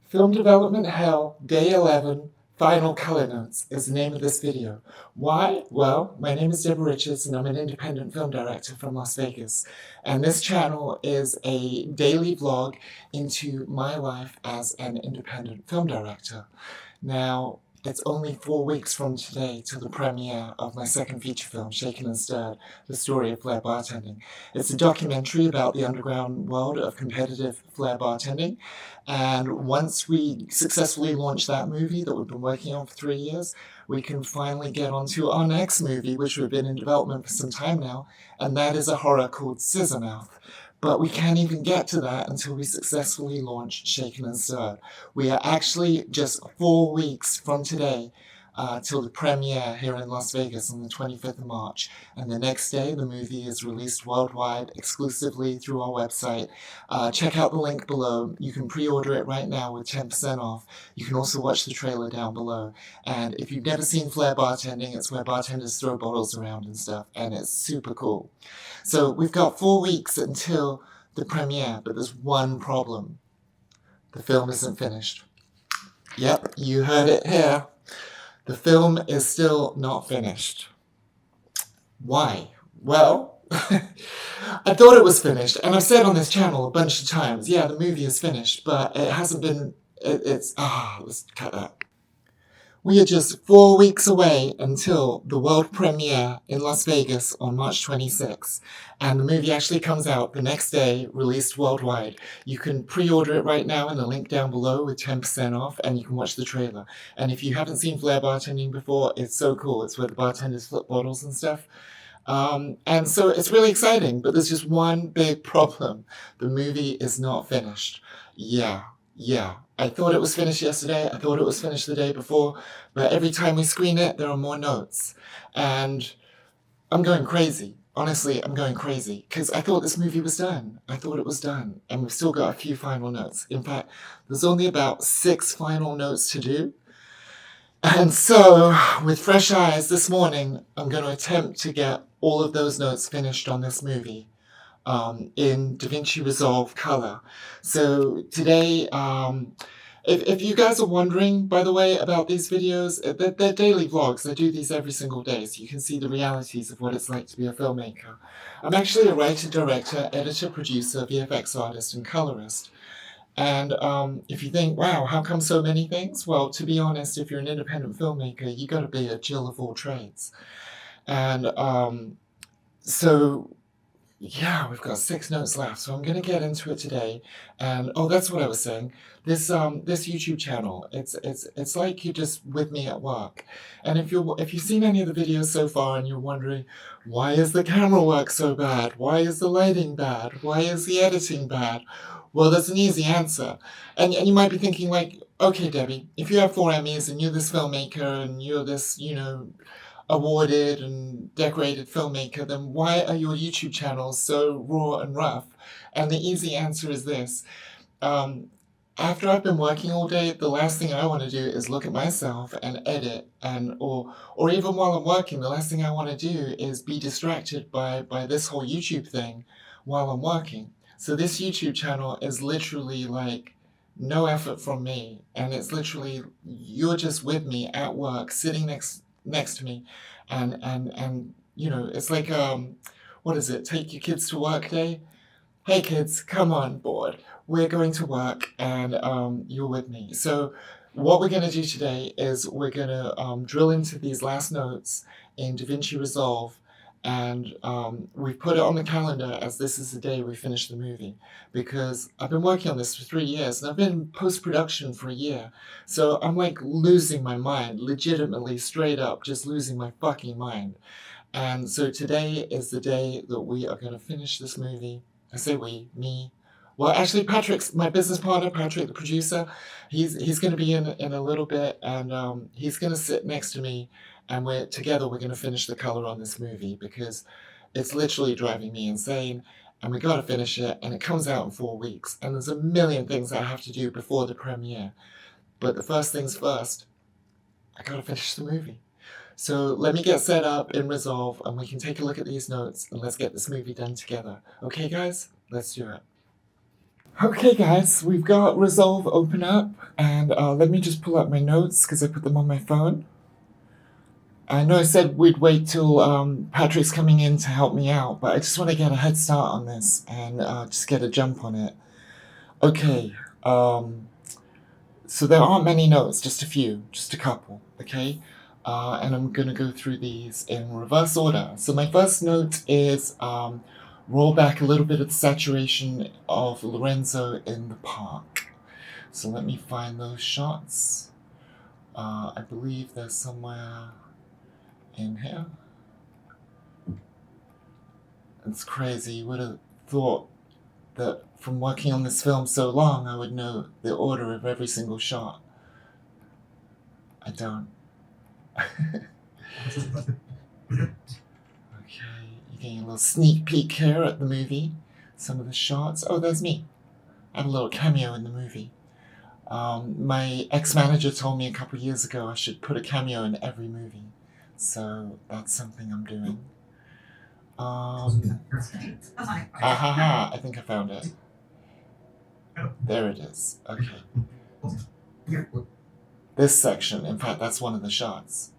Film Development Hell, Day 11, Final Color Notes is the name of this video. Why? Well, my name is Deborah Richards and I'm an independent film director from Las Vegas. And this channel is a daily vlog into my life as an independent film director. Now, it's only 4 weeks from today to the premiere of my second feature film, Shaken and Stirred, The Story of Flair Bartending. It's a documentary about the underground world of competitive flair bartending. And once we successfully launch that movie that we've been working on for 3 years, we can finally get on to our next movie, which we've been in development for some time now, and that is a horror called Scissormouth. But we can't even get to that until we successfully launch Shaken and Stirred. We are actually just 4 weeks from today till the premiere here in Las Vegas on the 25th of March. And the next day, the movie is released worldwide exclusively through our website. Check out the link below. You can pre-order it right now with 10% off. You can also watch the trailer down below. And if you've never seen Flair Bartending, it's where bartenders throw bottles around and stuff, and it's super cool. So we've got 4 weeks until the premiere, but there's one problem. The film isn't finished. Yep, you heard it here. The film is still not finished. Why? Well, I thought it was finished, and I've said on this channel a bunch of times, yeah, the movie is finished, but it hasn't been, let's cut that. We are just 4 weeks away until the world premiere in Las Vegas on March 26th. And the movie actually comes out the next day, released worldwide. You can pre-order it right now in the link down below with 10% off, and you can watch the trailer. And if you haven't seen Flair Bartending before, it's so cool. It's where the bartenders flip bottles and stuff. And so it's really exciting, but there's just one big problem. The movie is not finished. Yeah. I thought it was finished yesterday. I thought it was finished the day before. But every time we screen it, there are more notes. And I'm going crazy. Honestly, I'm going crazy. Because I thought this movie was done. I thought it was done. And we've still got a few final notes. In fact, there's only about 6 final notes to do. And so, with fresh eyes this morning, I'm going to attempt to get all of those notes finished on this movie. In DaVinci Resolve color. So today, if you guys are wondering, by the way, about these videos, they're daily vlogs. I do these every single day, so you can see the realities of what it's like to be a filmmaker. I'm actually a writer, director, editor, producer, VFX artist, and colorist. And if you think, wow, how come so many things? Well, to be honest, if you're an independent filmmaker, you got to be a Jill of all trades. And so yeah, we've got 6 notes left, so I'm going to get into it today. And oh, that's what I was saying. This YouTube channel, it's like you're just with me at work. And if you've seen any of the videos so far and you're wondering, why is the camera work so bad? Why is the lighting bad? Why is the editing bad? Well, there's an easy answer. And you might be thinking like, okay, Debbie, if you have 4 Emmys and you're this filmmaker and you're this, awarded and decorated filmmaker, then why are your YouTube channels so raw and rough? And the easy answer is this. After I've been working all day, the last thing I want to do is look at myself and edit, or even while I'm working, the last thing I want to do is be distracted by this whole YouTube thing while I'm working. So this YouTube channel is literally like no effort from me, and it's literally you're just with me at work, sitting next to me, and it's like what is it, take your kids to work day? Hey kids, come on board, we're going to work, and you're with me. So what we're going to do today is we're going to drill into these last notes in DaVinci Resolve. And we've put it on the calendar as this is the day we finish the movie, because I've been working on this for 3 years and I've been in post-production for a year. So I'm like losing my mind, legitimately, straight up, just losing my fucking mind. And so today is the day that we are going to finish this movie. I say we, me. Well, actually, Patrick's my business partner, Patrick, the producer. He's going to be in a little bit, and he's going to sit next to me. And we're going to finish the color on this movie because it's literally driving me insane. And we got to finish it. And it comes out in 4 weeks. And there's a million things I have to do before the premiere. But the first things first, I got to finish the movie. So let me get set up in Resolve and we can take a look at these notes and let's get this movie done together. Okay, guys? Let's do it. Okay, guys, we've got Resolve open up, and let me just pull up my notes because I put them on my phone. I know I said we'd wait till Patrick's coming in to help me out, but I just want to get a head start on this and just get a jump on it. Okay, so there aren't many notes, just a few, just a couple, okay? And I'm gonna go through these in reverse order. So my first note is roll back a little bit of the saturation of Lorenzo in the park. So let me find those shots. I believe they're somewhere in here. It's crazy. You would have thought that from working on this film so long, I would know the order of every single shot. I don't. Okay, you're getting a little sneak peek here at the movie. Some of the shots. Oh, there's me. I had a little cameo in the movie. My ex-manager told me a couple years ago I should put a cameo in every movie. So that's something I'm doing. I think I found it. There it is. Okay. This section, in fact, that's one of the shots.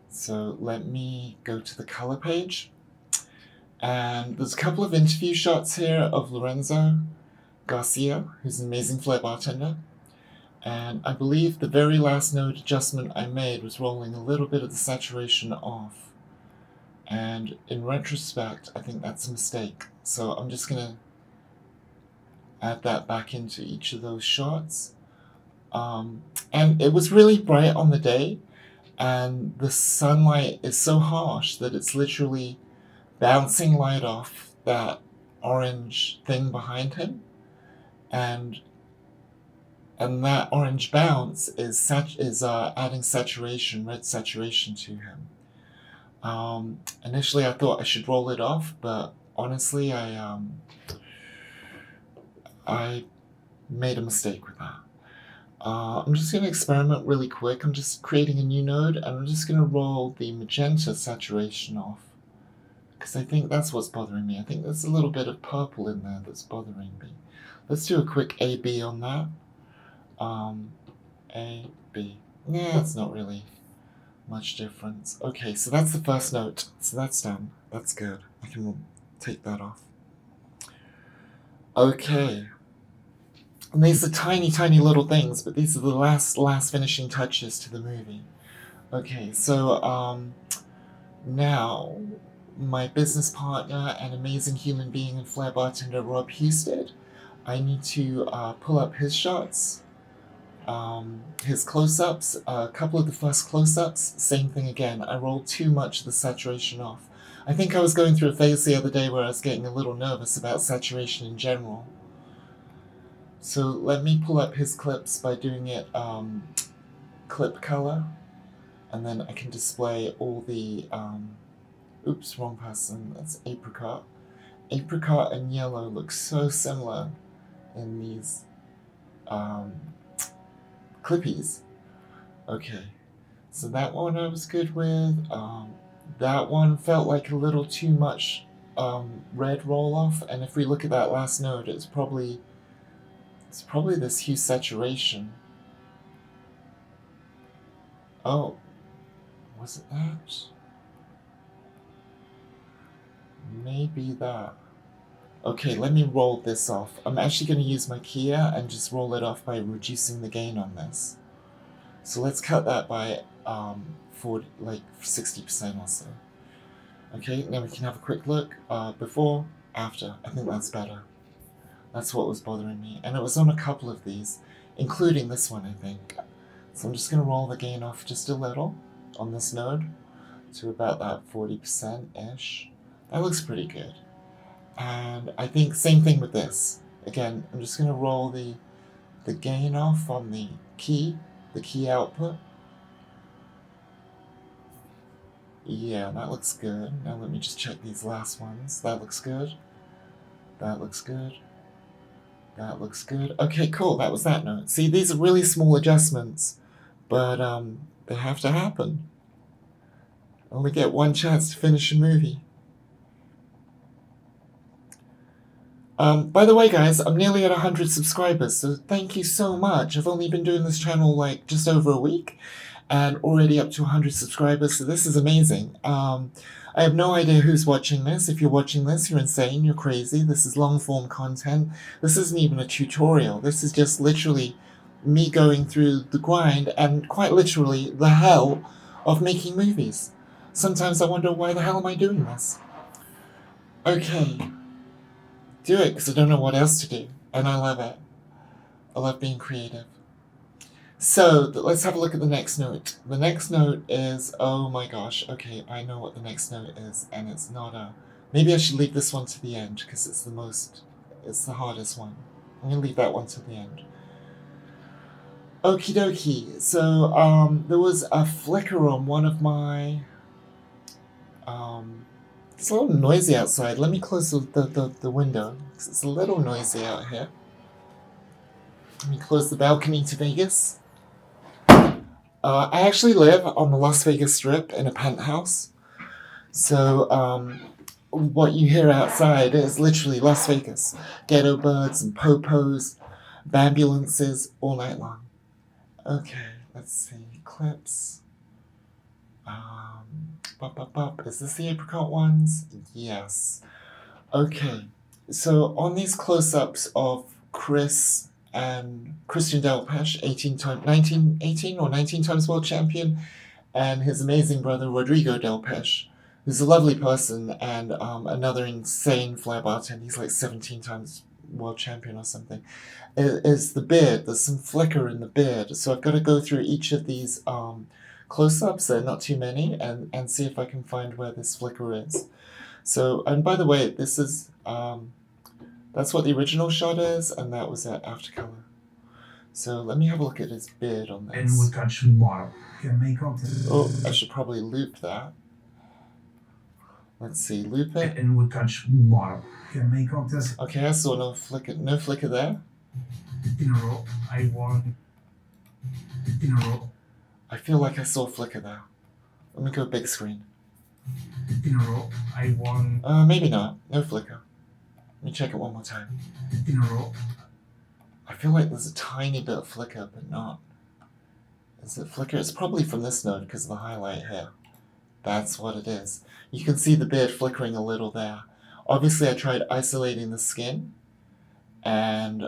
So let me go to the color page. And there's a couple of interview shots here of Lorenzo Garcia, who's an amazing flair bartender. And I believe the very last node adjustment I made was rolling a little bit of the saturation off. And in retrospect, I think that's a mistake. So I'm just going to add that back into each of those shots. And it was really bright on the day, and the sunlight is so harsh that it's literally bouncing light off that orange thing behind him. And that orange bounce is adding saturation, red saturation to him. Initially, I thought I should roll it off, but honestly, I made a mistake with that. I'm just going to experiment really quick. I'm just creating a new node, and I'm just going to roll the magenta saturation off, because I think that's what's bothering me. I think there's a little bit of purple in there that's bothering me. Let's do a quick A-B on that. A-B. Yeah, it's not really much difference. Okay, so that's the first note. So that's done. That's good. I can take that off. Okay. And these are tiny, tiny little things, but these are the last finishing touches to the movie. Okay, so now my business partner and amazing human being and flair bartender Rob Husted, I need to pull up his shots, his close-ups, a couple of the first close-ups, same thing again. I rolled too much of the saturation off. I think I was going through a phase the other day where I was getting a little nervous about saturation in general. So let me pull up his clips by doing it clip color, and then I can display all the, oops, wrong person, that's apricot. Apricot and yellow look so similar in these clippies. Okay, so that one I was good with. That one felt like a little too much red roll off, and if we look at that last node, it's probably this hue saturation. Oh, was it that? Maybe that. Okay, let me roll this off. I'm actually going to use my Kia and just roll it off by reducing the gain on this. So let's cut that by 60% or so. Okay, now we can have a quick look. Before, after. I think that's better. That's what was bothering me. And it was on a couple of these, including this one, I think. So I'm just going to roll the gain off just a little on this node to about that 40%-ish. That looks pretty good. And I think same thing with this. Again, I'm just going to roll the gain off on the key output. Yeah, that looks good. Now let me just check these last ones. That looks good. That looks good. That looks good. Okay, cool. That was that note. See, these are really small adjustments, but they have to happen. I only get one chance to finish a movie. By the way, guys, I'm nearly at 100 subscribers, so thank you so much. I've only been doing this channel like just over a week and already up to 100 subscribers, so this is amazing. I have no idea who's watching this. If you're watching this, you're insane, you're crazy. This is long form content. This isn't even a tutorial. This is just literally me going through the grind and quite literally the hell of making movies. Sometimes I wonder, why the hell am I doing this? Okay. Do it because I don't know what else to do, and I love it. I love being creative. So let's have a look at the next note. The next note is, oh my gosh, okay, I know what the next note is, and it's not a. Maybe I should leave this one to the end because it's the hardest one. I'm gonna leave that one to the end. Okie dokie. So there was a flicker on one of my. It's a little noisy outside. Let me close the window because it's a little noisy out here. Let me close the balcony to Vegas. I actually live on the Las Vegas Strip in a penthouse. So what you hear outside is literally Las Vegas. Ghetto birds and popos, ambulances all night long. Okay, let's see. Clips. Is this the apricot ones? Yes. Okay. So on these close-ups of Chris and Christian Delpeche, 19 times world champion, and his amazing brother Rodrigo Delpeche, who's a lovely person and another insane flair bartender. He's like 17 times world champion or something. Is the beard. There's some flicker in the beard. So I've got to go through each of these close-ups, they're not too many, and see if I can find where this flicker is. So, and by the way, this is, that's what the original shot is, and that was at Aftercolor. So let me have a look at his beard on this. And would catch tomorrow. Can make contact. Oh, I should probably loop that. Let's see, loop it. And would catch tomorrow. Can make contact. Okay, I saw no flicker there. In a row, I won. In a row. I feel like I saw a flicker there. Let me go big screen. In a row, I won. Maybe not. No flicker. Let me check it one more time. In a row. I feel like there's a tiny bit of flicker, but not. Is it flicker? It's probably from this node because of the highlight here. That's what it is. You can see the beard flickering a little there. Obviously, I tried isolating the skin, and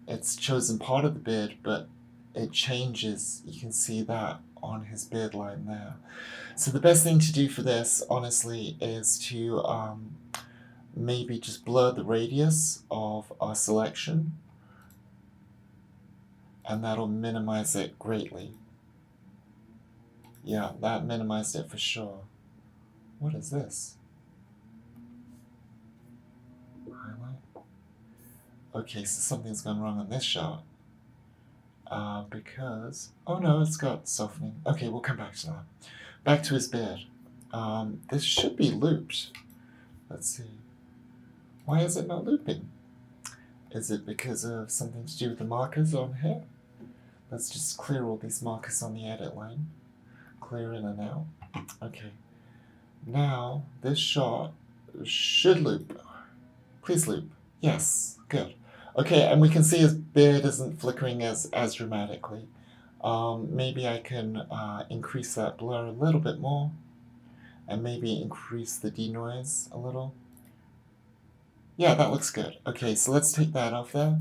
it's chosen part of the beard, but it changes. You can see that on his beard line there. So the best thing to do for this, honestly, is to maybe just blur the radius of our selection, and that'll minimize it greatly. Yeah, that minimized it for sure. What is this? Highlight? Okay, so something's gone wrong on this shot. Because, oh no, it's got softening. Okay, we'll come back to that. Back to his beard. This should be looped. Let's see. Why is it not looping? Is it because of something to do with the markers on here? Let's just clear all these markers on the edit line. Clear in and out. Okay. Now, this shot should loop. Please loop. Yes, good. Okay, and we can see his beard isn't flickering as dramatically. Maybe I can increase that blur a little bit more, and maybe increase the denoise a little. Yeah, that looks good. Okay, so let's take that off there.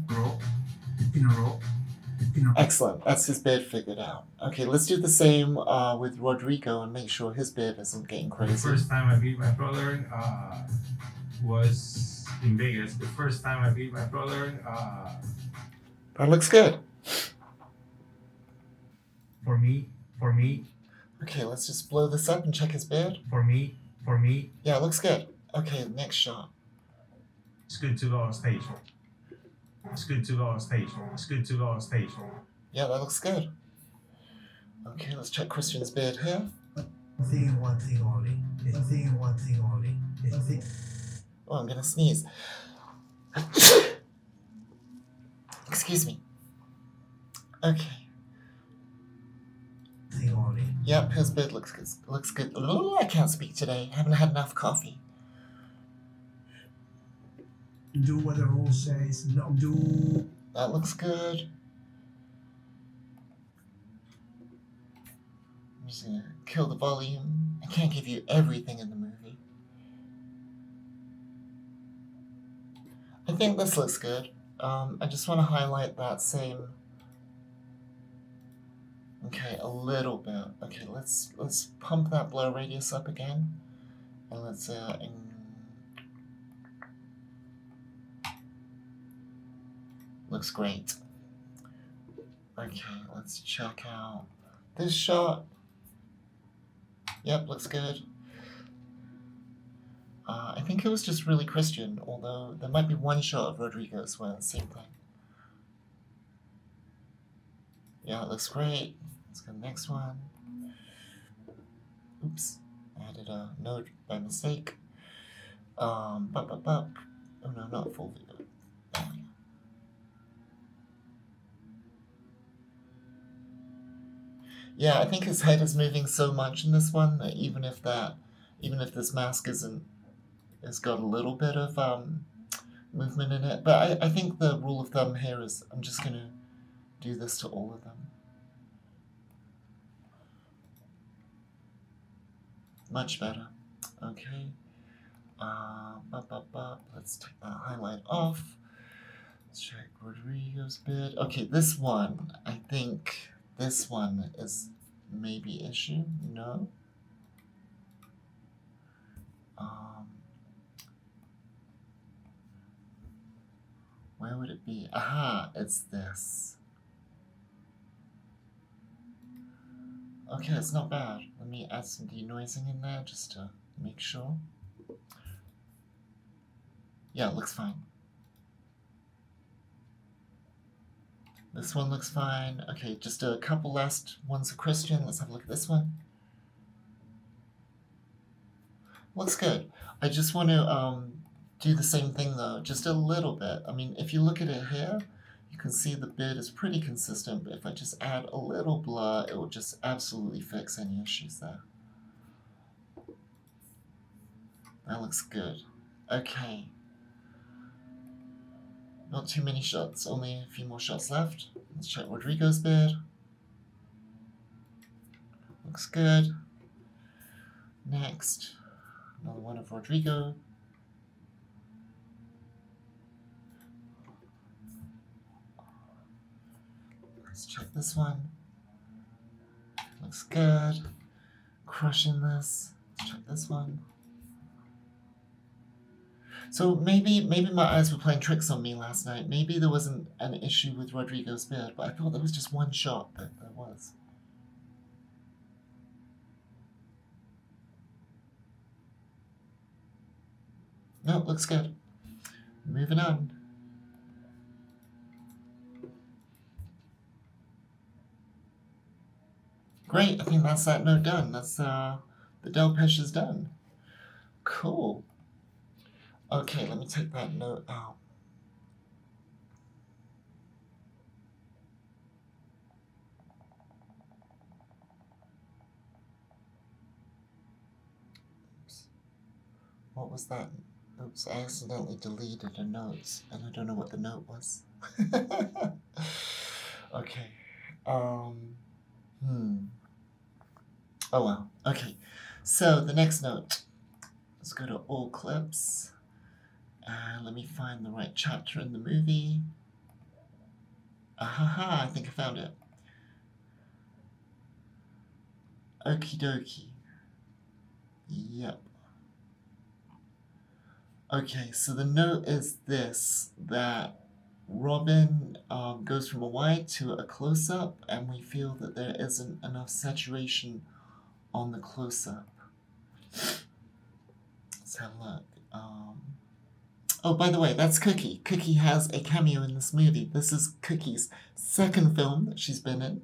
Excellent, that's his beard figured out. Okay, let's do the same with Rodrigo and make sure his beard isn't getting crazy. The first time I beat my brother was in Vegas. The first time I beat my brother. That looks good. For me. Okay, let's just blow this up and check his beard. For me. Yeah, it looks good. Okay, next shot. It's good to go on stage. It's good to go on stage. It's good to go on stage. Yeah, that looks good. Okay, let's check Christian's beard here. One thing only. Oh, I'm gonna sneeze. Excuse me. Okay. Yep, his beard looks good. Oh, I can't speak today. I haven't had enough coffee. Do what the rule says. No, do. That looks good. I'm just gonna kill the volume. I can't give you everything in the movie. I think this looks good. I just want to highlight that same. Okay, a little bit. Okay, let's pump that blur radius up again, and let's looks great. Okay, let's check out this shot. Yep, looks good. I think it was just really Christian, although there might be one shot of Rodriguez where same thing. Yeah, it looks great. Let's go to the next one. Oops, I added a note by mistake. Oh no, not full video. There we go. Yeah, I think his head is moving so much in this one that even if this mask has got a little bit of movement in it, but I think the rule of thumb here is I'm just gonna do this to all of them. Much better. Okay. Let's take that highlight off. Let's check Rodrigo's bit. Okay, this one, I think this one is maybe issue. No. Where would it be? Aha, it's this. Okay, it's not bad. Let me add some denoising in there just to make sure. Yeah, it looks fine. This one looks fine. Okay, just a couple last ones of Christian. Let's have a look at this one. Looks good. I just want to do the same thing though, just a little bit. I mean, if you look at it here, you can see the bit is pretty consistent, but if I just add a little blur, it will just absolutely fix any issues there. That looks good. Okay. Not too many shots, only a few more shots left. Let's check Rodrigo's bit. Looks good. Next, another one of Rodrigo. Let's check this one. Looks good. Crushing this. Let's check this one. So maybe my eyes were playing tricks on me last night. Maybe there wasn't an issue with Rodrigo's beard, but I thought there was just one shot that there was. No, looks good. Moving on. Great, I think that's that note done. That's the Delpeche is done. Cool. Okay, let me take that note out. Oops. What was that? Oops, I accidentally deleted a note, and I don't know what the note was. Okay. Oh well. Okay. So the next note. Let's go to all clips. Let me find the right chapter in the movie. Ahaha, I think I found it. Okie dokie. Yep. Okay, so the note is this, that Robin goes from a wide to a close-up, and we feel that there isn't enough saturation on the close-up. Let's have a look. Oh, by the way, that's Cookie. Cookie has a cameo in this movie. This is Cookie's second film that she's been in.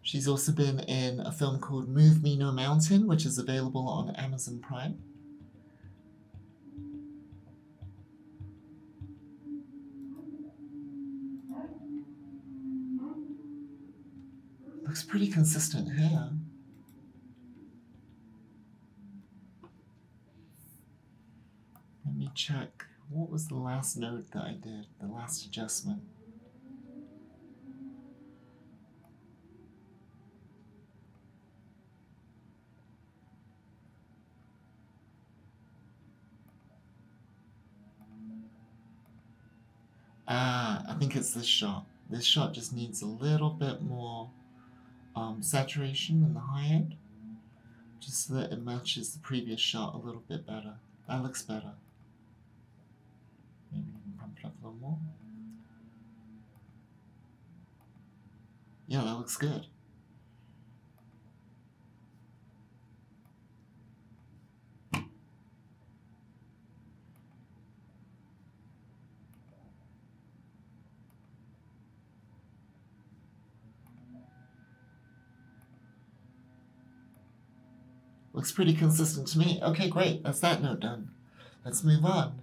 She's also been in a film called Move Me No Mountain, which is available on Amazon Prime. Looks pretty consistent here. Let me check What was the last note that I did? The last adjustment? I think it's this shot. This shot just needs a little bit more saturation in the high end, just so that it matches the previous shot a little bit better. That looks better. Maybe even pump it up a little more. Yeah, that looks good. Looks pretty consistent to me. Okay, great. That's that note done. Let's move on.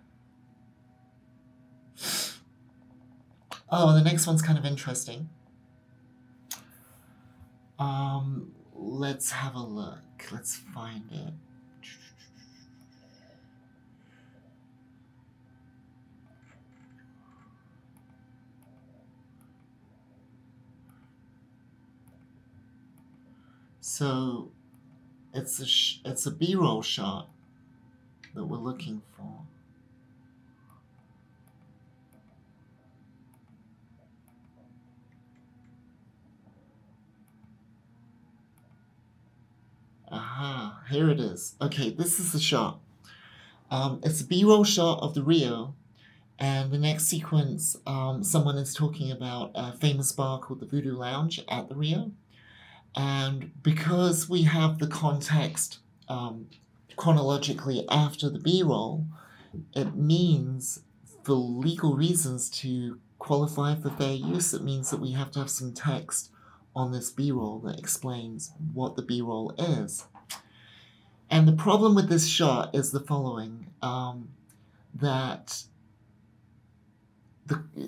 Oh, the next one's kind of interesting. Let's have a look. Let's find it. So, it's a B-roll shot that we're looking for. Aha, here it is. Okay, this is the shot. It's a B-roll shot of the Rio, and the next sequence, someone is talking about a famous bar called the Voodoo Lounge at the Rio. And because we have the context chronologically after the B-roll, it means, for legal reasons, to qualify for fair use, it means that we have to have some text on this B-roll that explains what the B-roll is. And the problem with this shot is the following, that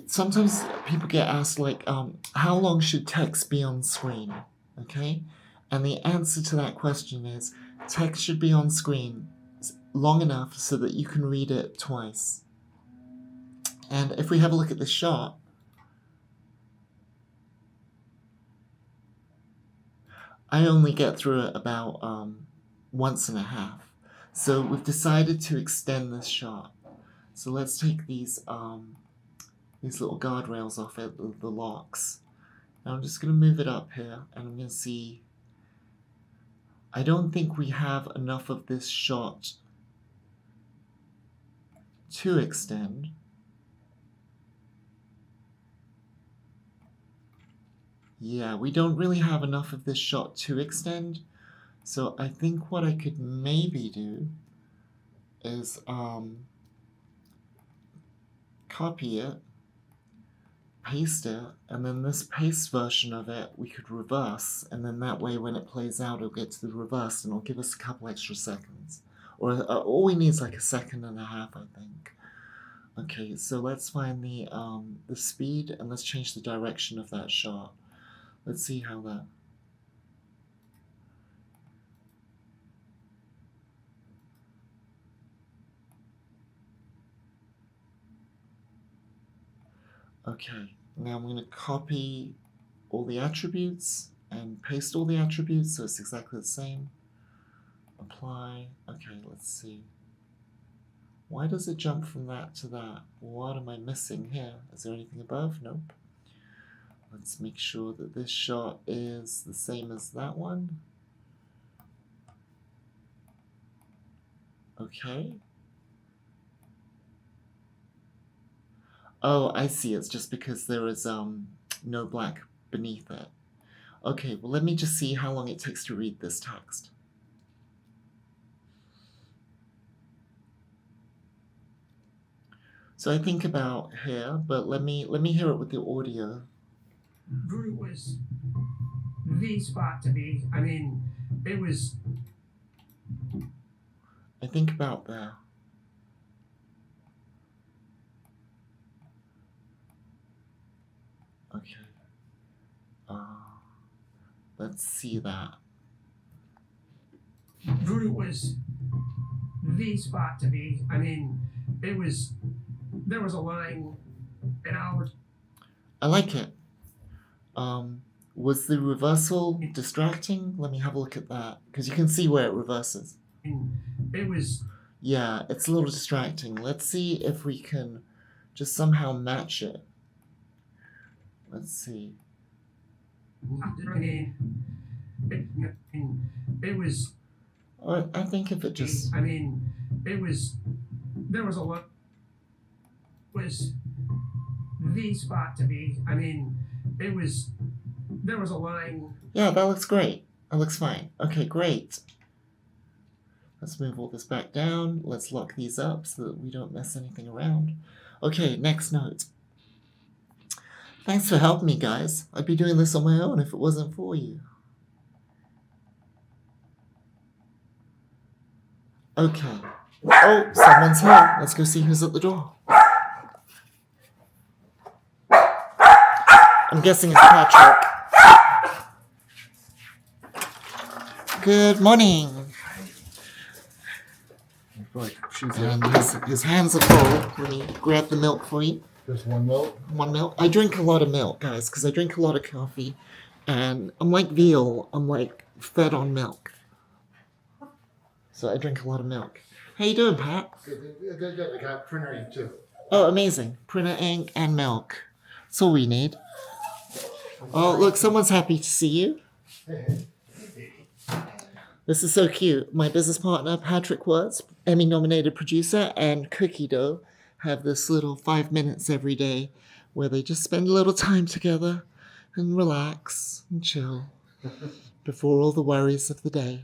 sometimes people get asked, like, how long should text be on screen? Okay? And the answer to that question is, text should be on screen long enough so that you can read it twice. And if we have a look at this shot, I only get through it about once and a half. So we've decided to extend this shot. So let's take these little guardrails off it, the locks. Now I'm just going to move it up here, and I'm going to see. I don't think we have enough of this shot to extend. Yeah, we don't really have enough of this shot to extend. So I think what I could maybe do is copy it, paste it, and then this paste version of it we could reverse, and then that way when it plays out it'll get to the reverse and it'll give us a couple extra seconds. Or all we need is like a second and a half, I think. Okay, so let's find the speed, and let's change the direction of that shot. Let's see how that... Okay, now I'm going to copy all the attributes and paste all the attributes so it's exactly the same. Apply. Okay, let's see. Why does it jump from that to that? What am I missing here? Is there anything above? Nope. Let's make sure that this shot is the same as that one. Okay. Oh, I see. It's just because there is no black beneath it. Okay, well, let me just see how long it takes to read this text. So I think about here, but let me hear it with the audio. Voodoo was the spot to be. I mean, it was. I think about there. Okay. Let's see that. Voodoo was the spot to be. I mean, it was there was a line an hour. I like it. Was the reversal distracting? Let me have a look at that, because you can see where it reverses. It was Yeah, it's a little distracting. Let's see if we can just somehow match it. Let's see. it was. Or I think if it just... I mean, it was. There was a lot. Was the spot to be. I mean, it was. There was a line. Yeah, that looks great. That looks fine. Okay, great. Let's move all this back down. Let's lock these up so that we don't mess anything around. Okay, next note. Thanks for helping me, guys. I'd be doing this on my own if it wasn't for you. Okay. Oh, someone's here. Let's go see who's at the door. I'm guessing it's Patrick. Good morning. And his hands are full. Let me grab the milk for you. Just one milk? One milk. I drink a lot of milk, guys, because I drink a lot of coffee. And I'm like veal. I'm like fed on milk. So I drink a lot of milk. How you doing, Pat? Good. I got printer ink too. Oh, amazing. Printer ink and milk. That's all we need. Oh, look, someone's happy to see you. This is so cute. My business partner, Patrick Words, Emmy-nominated producer, and Cookie Dough have this little 5 minutes every day where they just spend a little time together and relax and chill before all the worries of the day.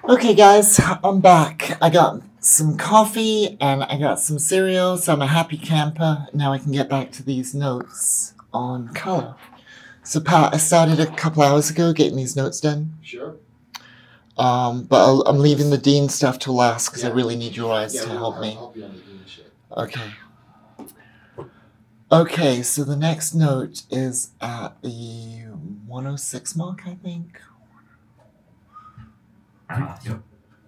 Okay, guys, I'm back. I got some coffee and I got some cereal, so I'm a happy camper. Now I can get back to these notes on color. So, Pat, I started a couple hours ago getting these notes done. Sure. But I'm leaving the Dean stuff to last because I Yeah. really need your eyes to help I'll me. help you on the Dean shit. Okay. Okay, so the next note is at the 106 mark, I think. Yep.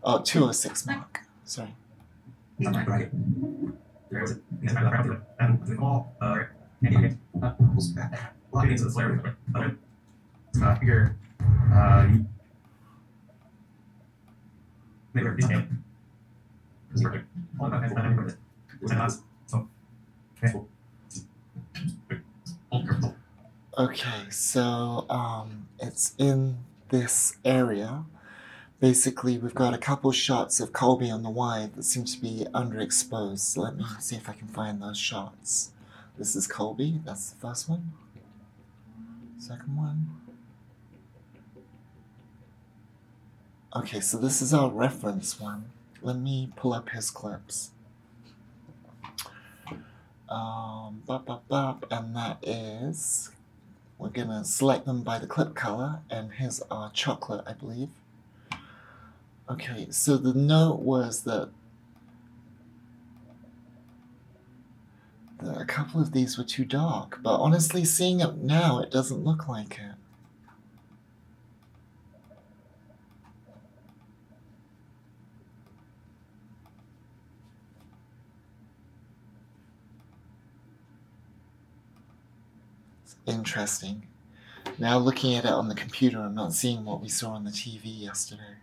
Oh, 206 mark. Sorry. Okay, so it's in this area. Basically, we've got a couple shots of Colby on the wide that seem to be underexposed. So let me see if I can find those shots. This is Colby. That's the first one. Second one. Okay, so this is our reference one. Let me pull up his clips. And that is... We're gonna select them by the clip color, and here's our chocolate, I believe. Okay, so the note was that a couple of these were too dark, but honestly, seeing it now, it doesn't look like it. It's interesting. Now looking at it on the computer, I'm not seeing what we saw on the TV yesterday.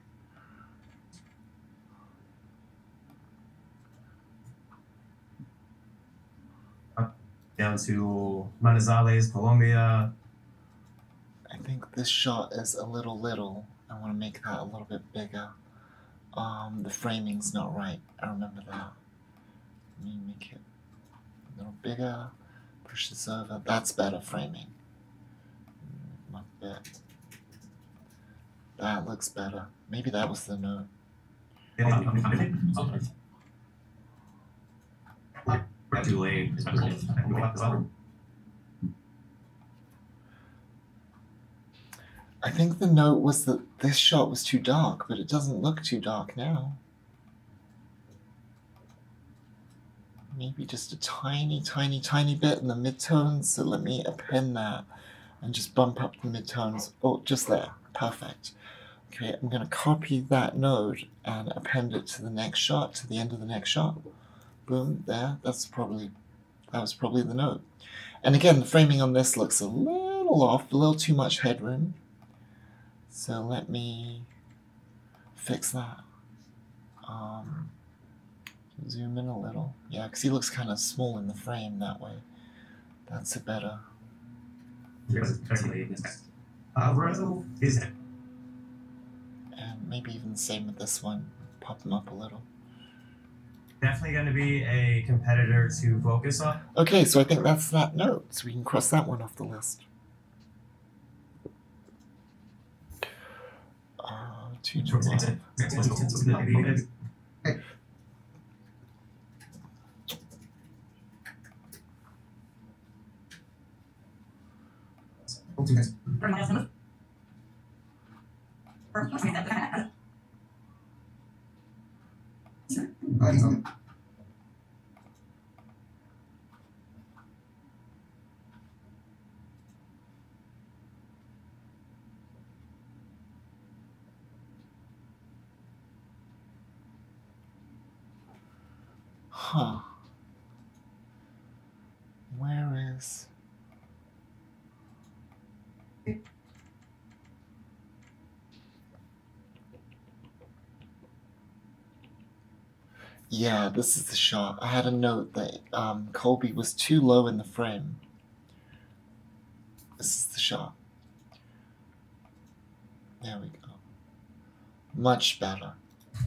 Down to Manizales, Colombia. I think this shot is a little. I want to make that a little bit bigger. The framing's not right. I remember that. Let me make it a little bigger. Push this over. That's better framing. Not bit. That looks better. Maybe that was the note. Too late. I think the note was that this shot was too dark, but it doesn't look too dark now. Maybe just a tiny bit in the midtones. So let me append that and just bump up the midtones. Oh, just there. Perfect. Okay, I'm going to copy that node and append it to the next shot, to the end of the next shot. boom, there. That was probably the note. And again, the framing on this looks a little off, a little too much headroom. So let me fix that. Zoom in a little. Yeah, because he looks kind of small in the frame that way. That's a better. And maybe even the same with this one. Pop them up a little. Definitely going to be a competitor to focus on. Okay, so I think that's that note. So we can cross that one off the list. Two to one. Huh. Where is... Yeah, this is the shot. I had a note that Colby was too low in the frame. This is the shot. There we go. Much better.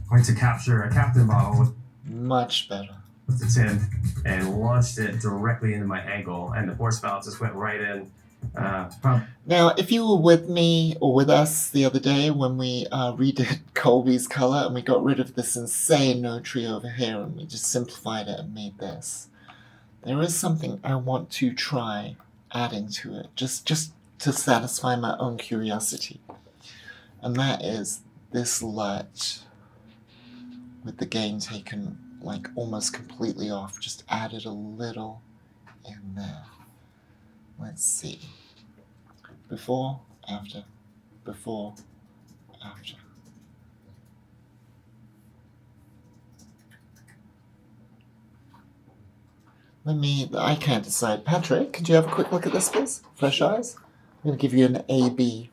Going to capture a captain model Much better. with the tin and launched it directly into my ankle, and the force balance just went right in. Now, if you were with me or with us the other day when we redid Colby's color and we got rid of this insane node tree over here and we just simplified it and made this, there is something I want to try adding to it, just to satisfy my own curiosity. And that is this LUT with the gain taken like almost completely off, just added a little in there. Let's see. Before, after, before, after. I can't decide. Patrick, could you have a quick look at this, please? Fresh eyes? I'm going to give you an A, B.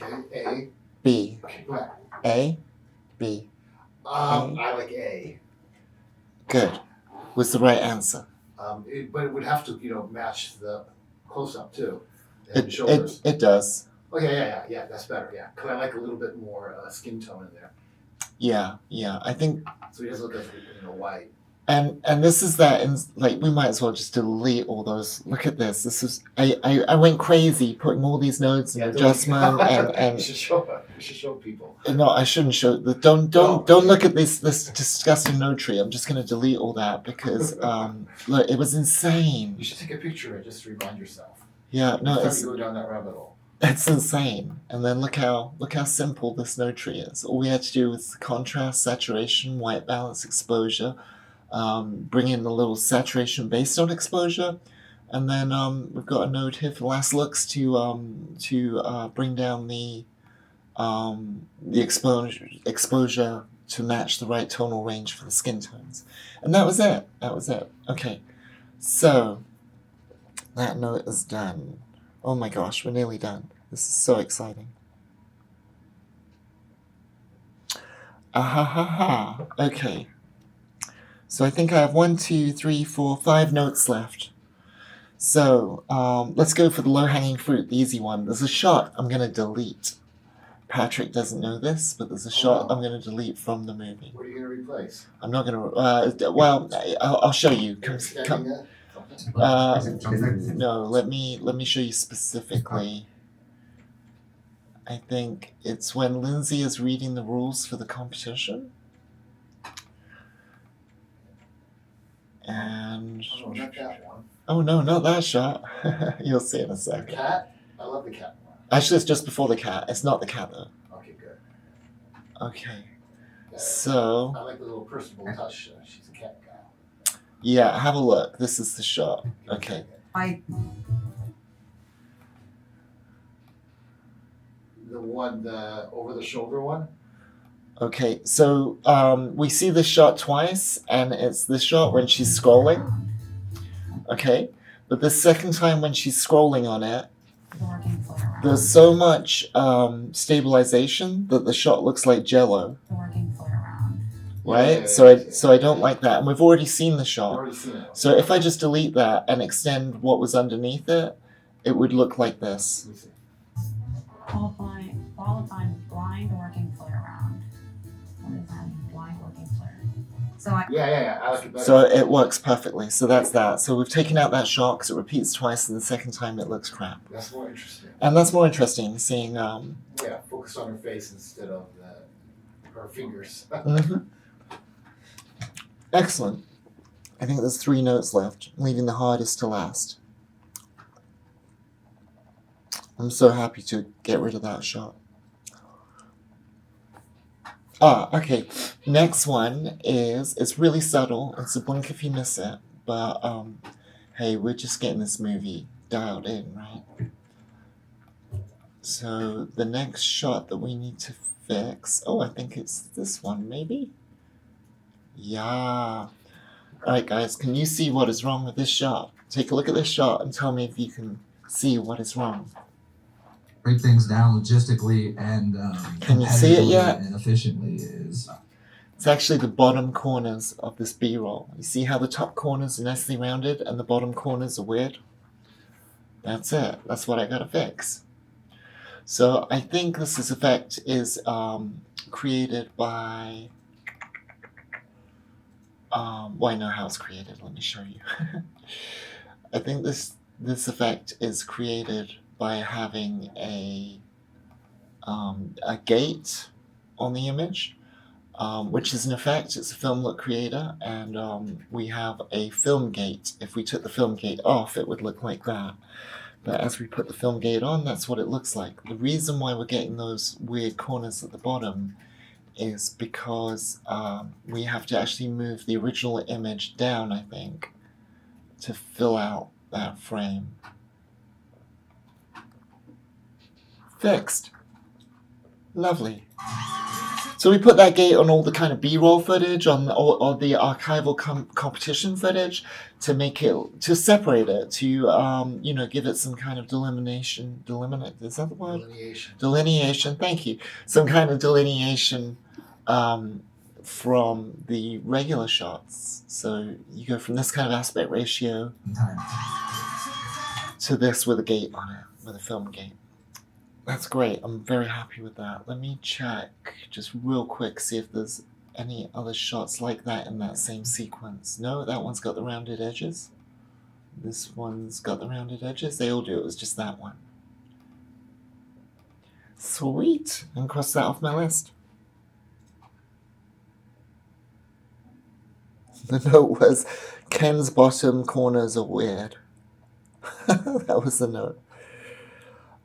Okay, A. B. Okay, go ahead. A, B. I like A. Good. Was the right answer. But it would have to, match the close-up too. And the shoulders. It does. Oh, yeah, that's better, yeah. Because I like a little bit more skin tone in there. Yeah. I think, So he doesn't look as, white. and this is that, and like, we might as well just delete all those. Look at this. This is, I went crazy putting all these nodes and adjustment and You should show people. no, I shouldn't show the, don't look at this disgusting node tree. I'm just gonna delete all that because look, it was insane. You should take a picture of it just to remind yourself. Yeah, no, Next time it's you go down that rabbit hole. it's insane. And then look how simple this node tree is. All we had to do was contrast, saturation, white balance, exposure, bring in a little saturation based on exposure, and then we've got a node here for last looks to bring down the exposure to match the right tonal range for the skin tones. And that was it. Okay, so that note is done. Oh my gosh, we're nearly done. This is so exciting. Okay. So I think I have 1, 2, 3, 4, 5 notes left. So let's go for the low-hanging fruit, the easy one. There's a shot I'm going to delete. Patrick doesn't know this, but there's a shot I'm going to delete from the movie. What are you going to replace? I'm not going to... well, I'll show you. Extending it? No, let me show you specifically. I think it's when Lindsay is reading the rules for the competition. And Oh, not that one. oh no, not that shot. You'll see in a The second. cat? I love the cat one. Actually, it's just before the cat. It's not the cat though. Okay, good. Okay. Yeah. So I like the little personable touch. She's a cat gal. yeah, have a look. This is the shot. Okay. The one, the over the shoulder one? Okay, so we see this shot twice, and it's the shot when she's scrolling. Okay, but the second time when she's scrolling on it, there's so much stabilization that the shot looks like Jello. Right? So I don't like that. And we've already seen the I've shot. already seen it. So if I just delete that and extend what was underneath it, it would look like this. Let me see. Qualifying blind working flare round. What is that? Blind working flare. So I Yeah. I like it better. So it works perfectly. So that's that. So we've taken out that shot because it repeats twice, and the second time it looks crap. That's more interesting. And that's more interesting, seeing... Yeah, focus on her face instead of her fingers. Mhm. Excellent. I think there's 3 notes left, leaving the hardest to last. I'm so happy to get rid of that shot. Okay. Next one is, it's really subtle. It's a blink if you miss it. But, hey, we're just getting this movie dialed in, right? So the next shot that we need to fix... Oh, I think it's this one, maybe? Yeah. Alright, guys, can you see what is wrong with this shot? Take a look at this shot and tell me if you can see what is wrong. Break things down logistically and Can you see it competitively yet? and efficiently is It's actually the bottom corners of this B-roll. You see how the top corners are nicely rounded and the bottom corners are weird? That's it. That's what I gotta fix. So I think this effect is created by... well, I know how it's created. Let me show you. I think this effect is created by having a gate on the image, which is an effect. It's a film look creator, and we have a film gate. If we took the film gate off, it would look like that. But as we put the film gate on, that's what it looks like. The reason why we're getting those weird corners at the bottom is because we have to actually move the original image down, I think, to fill out that frame. Fixed. Lovely. So we put that gate on all the kind of B-roll footage, on all the archival competition footage, to make it, to separate it, to give it some kind of delineation. Is that the word? Delineation. Delineation. Thank you. Some kind of delineation from the regular shots. So you go from this kind of aspect ratio in time. to this with a gate on it, with a film gate. That's great. I'm very happy with that. Let me check just real quick, see if there's any other shots like that in that same sequence. No, that one's got the rounded edges. This one's got the rounded edges. They all do. It was just that one. Sweet. And cross that off my list. The note was, Ken's bottom corners are weird. That was the note.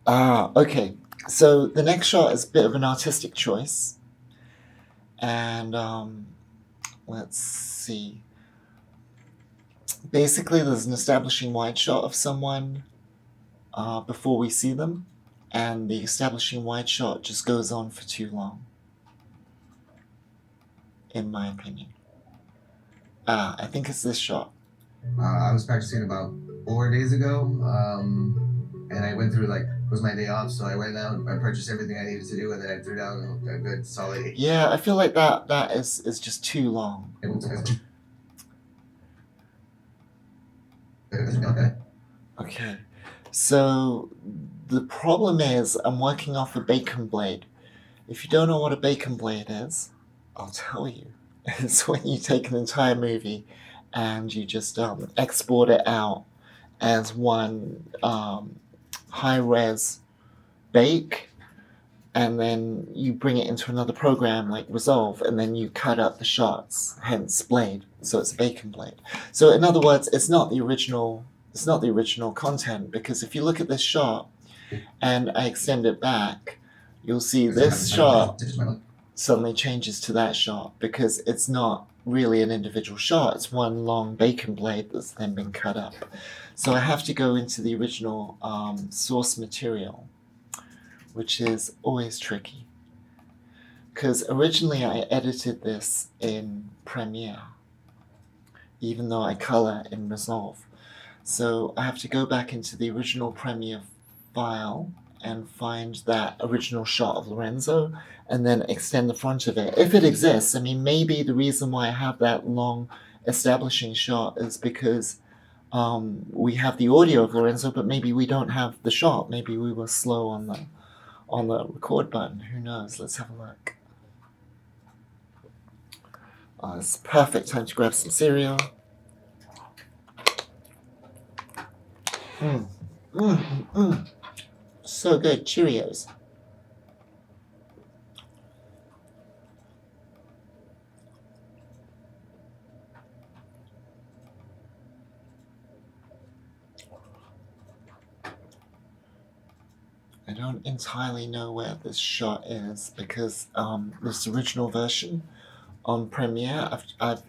Okay. So the next shot is a bit of an artistic choice. And let's see. Basically, there's an establishing wide shot of someone before we see them. And the establishing wide shot just goes on for too long, in my opinion. I think it's this shot. I was practicing about 4 days ago, and I went through, it was my day off, so I went out, I purchased everything I needed to do, and then I threw down a good solid 8. Yeah, I feel like that is just too long. Okay. Okay, so the problem is I'm working off a bacon blade. If you don't know what a bacon blade is, I'll tell you. It's when you take an entire movie and you just export it out as one high-res bake, and then you bring it into another program like Resolve, and then you cut up the shots, hence blade. So it's a bacon blade. So in other words, it's not the original content, because if you look at this shot and I extend it back, you'll see this shot suddenly changes to that shot, because it's not really an individual shot. It's one long bacon blade that's then been cut up. So I have to go into the original source material, which is always tricky. because originally I edited this in Premiere, even though I color in Resolve. So I have to go back into the original Premiere file and find that original shot of Lorenzo and then extend the front of it. If it exists, I mean, maybe the reason why I have that long establishing shot is because we have the audio of Lorenzo, but maybe we don't have the shot. Maybe we were slow on the record button. Who knows? Let's have a look. It's perfect time to grab some cereal. So good. Cheerios. I don't entirely know where this shot is because this original version on Premiere, I've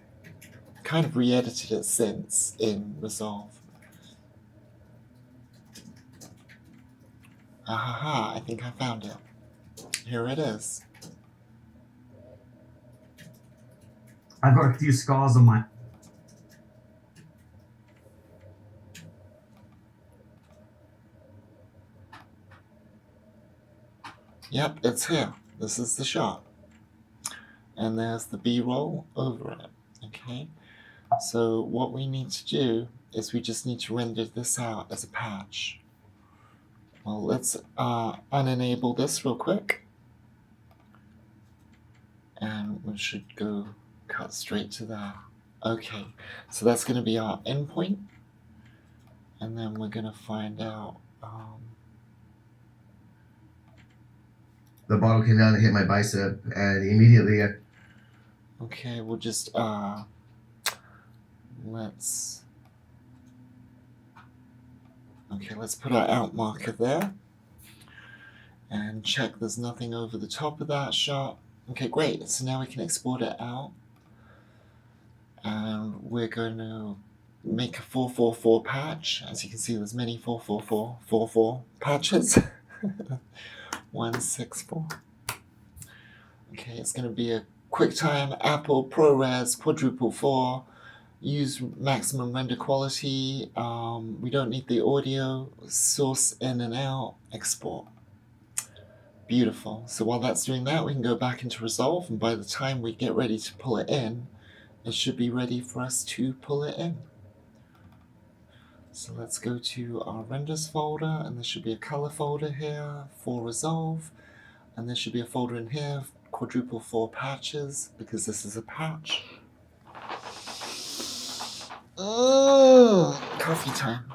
kind of re-edited it since in Resolve. I think I found it. Here it is. I've got a few scars on my. Yep, it's here. This is the shot. And there's the B-roll over it. Okay? So what we need to do is we just need to render this out as a patch. Well, let's unenable this real quick. And we should go cut straight to that. Okay, so that's going to be our endpoint. And then we're going to find out... The bottle came down and hit my bicep, and immediately Okay, we'll just, let's put our out marker there. And check there's nothing over the top of that shot. Okay, great. So now we can export it out. And we're going to make a 444 patch. As you can see, there's many 444 patches. 164. Okay, it's going to be a QuickTime Apple ProRes quadruple 4. Use maximum render quality. We don't need the audio. Source in and out. Export. Beautiful. So while that's doing that, we can go back into Resolve, and by the time we get ready to pull it in, it should be ready for us to pull it in. So let's go to our renders folder, and there should be a color folder here for Resolve, and there should be a folder in here, quadruple 4 patches, because this is a patch. Coffee time.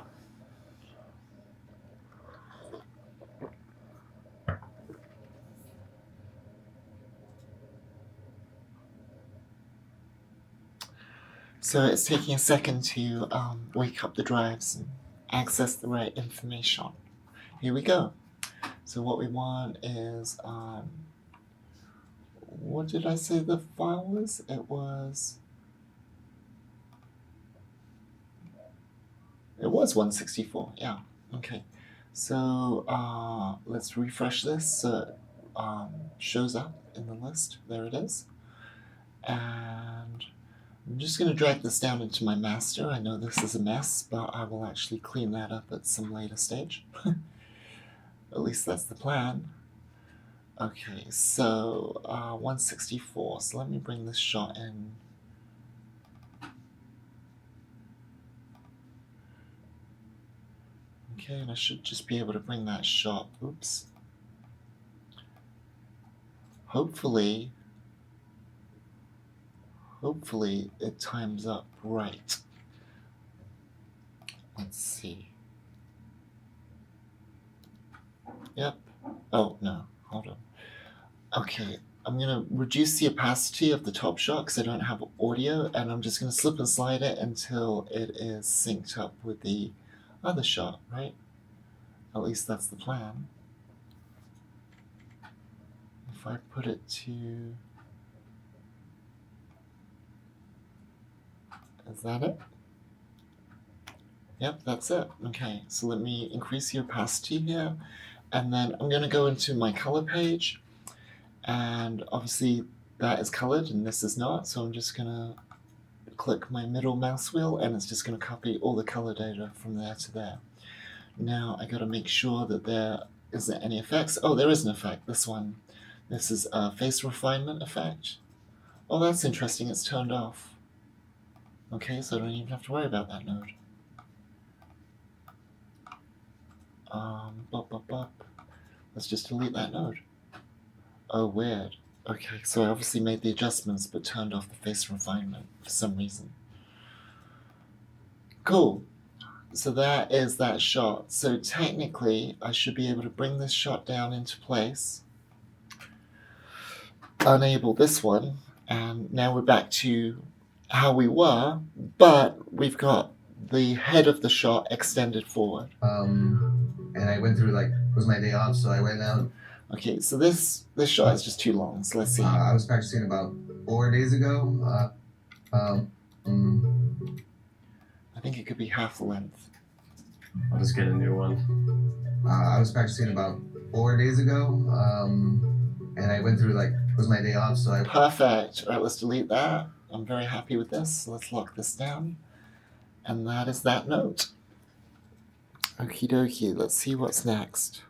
So it's taking a second to wake up the drives and access the right information. Here we go. So what we want is, what did I say the file was? It was 164, yeah, okay. So let's refresh this so it shows up in the list. There it is. And I'm just going to drag this down into my master. I know this is a mess, but I will actually clean that up at some later stage. At least that's the plan. Okay, so 164. So let me bring this shot in. Okay, and I should just be able to bring that shot. Oops. Hopefully it times up right. Let's see. Yep. Oh, no. Hold on. Okay. I'm going to reduce the opacity of the top shot because I don't have audio, and I'm just going to slip and slide it until it is synced up with the other shot, right? At least that's the plan. If I put it to... Is that it? Yep, that's it. Okay, so let me increase the opacity here. And then I'm going to go into my color page. And obviously that is colored and this is not, so I'm just gonna click my middle mouse wheel and it's just gonna copy all the color data from there to there. Now I gotta make sure that there isn't any effects. Oh, there is an effect, this one. This is a face refinement effect. Oh, that's interesting, it's turned off. Okay, so I don't even have to worry about that node. Let's just delete that node. Oh, weird. Okay, so I obviously made the adjustments but turned off the face refinement for some reason. Cool. So that is that shot. So technically, I should be able to bring this shot down into place, enable this one, and now we're back to how we were, but we've got the head of the shot extended forward. And I went through, like, it was my day off, so I went out. Okay, so this shot is just too long, so let's see. I was practicing about 4 days ago. I think it could be half the length. I'll just get a new one. I was practicing about 4 days ago. And I went through, like, it was my day off, so I... Perfect. All right, let's delete that. I'm very happy with this. So let's lock this down. And that is that note. Okie dokie, let's see what's next.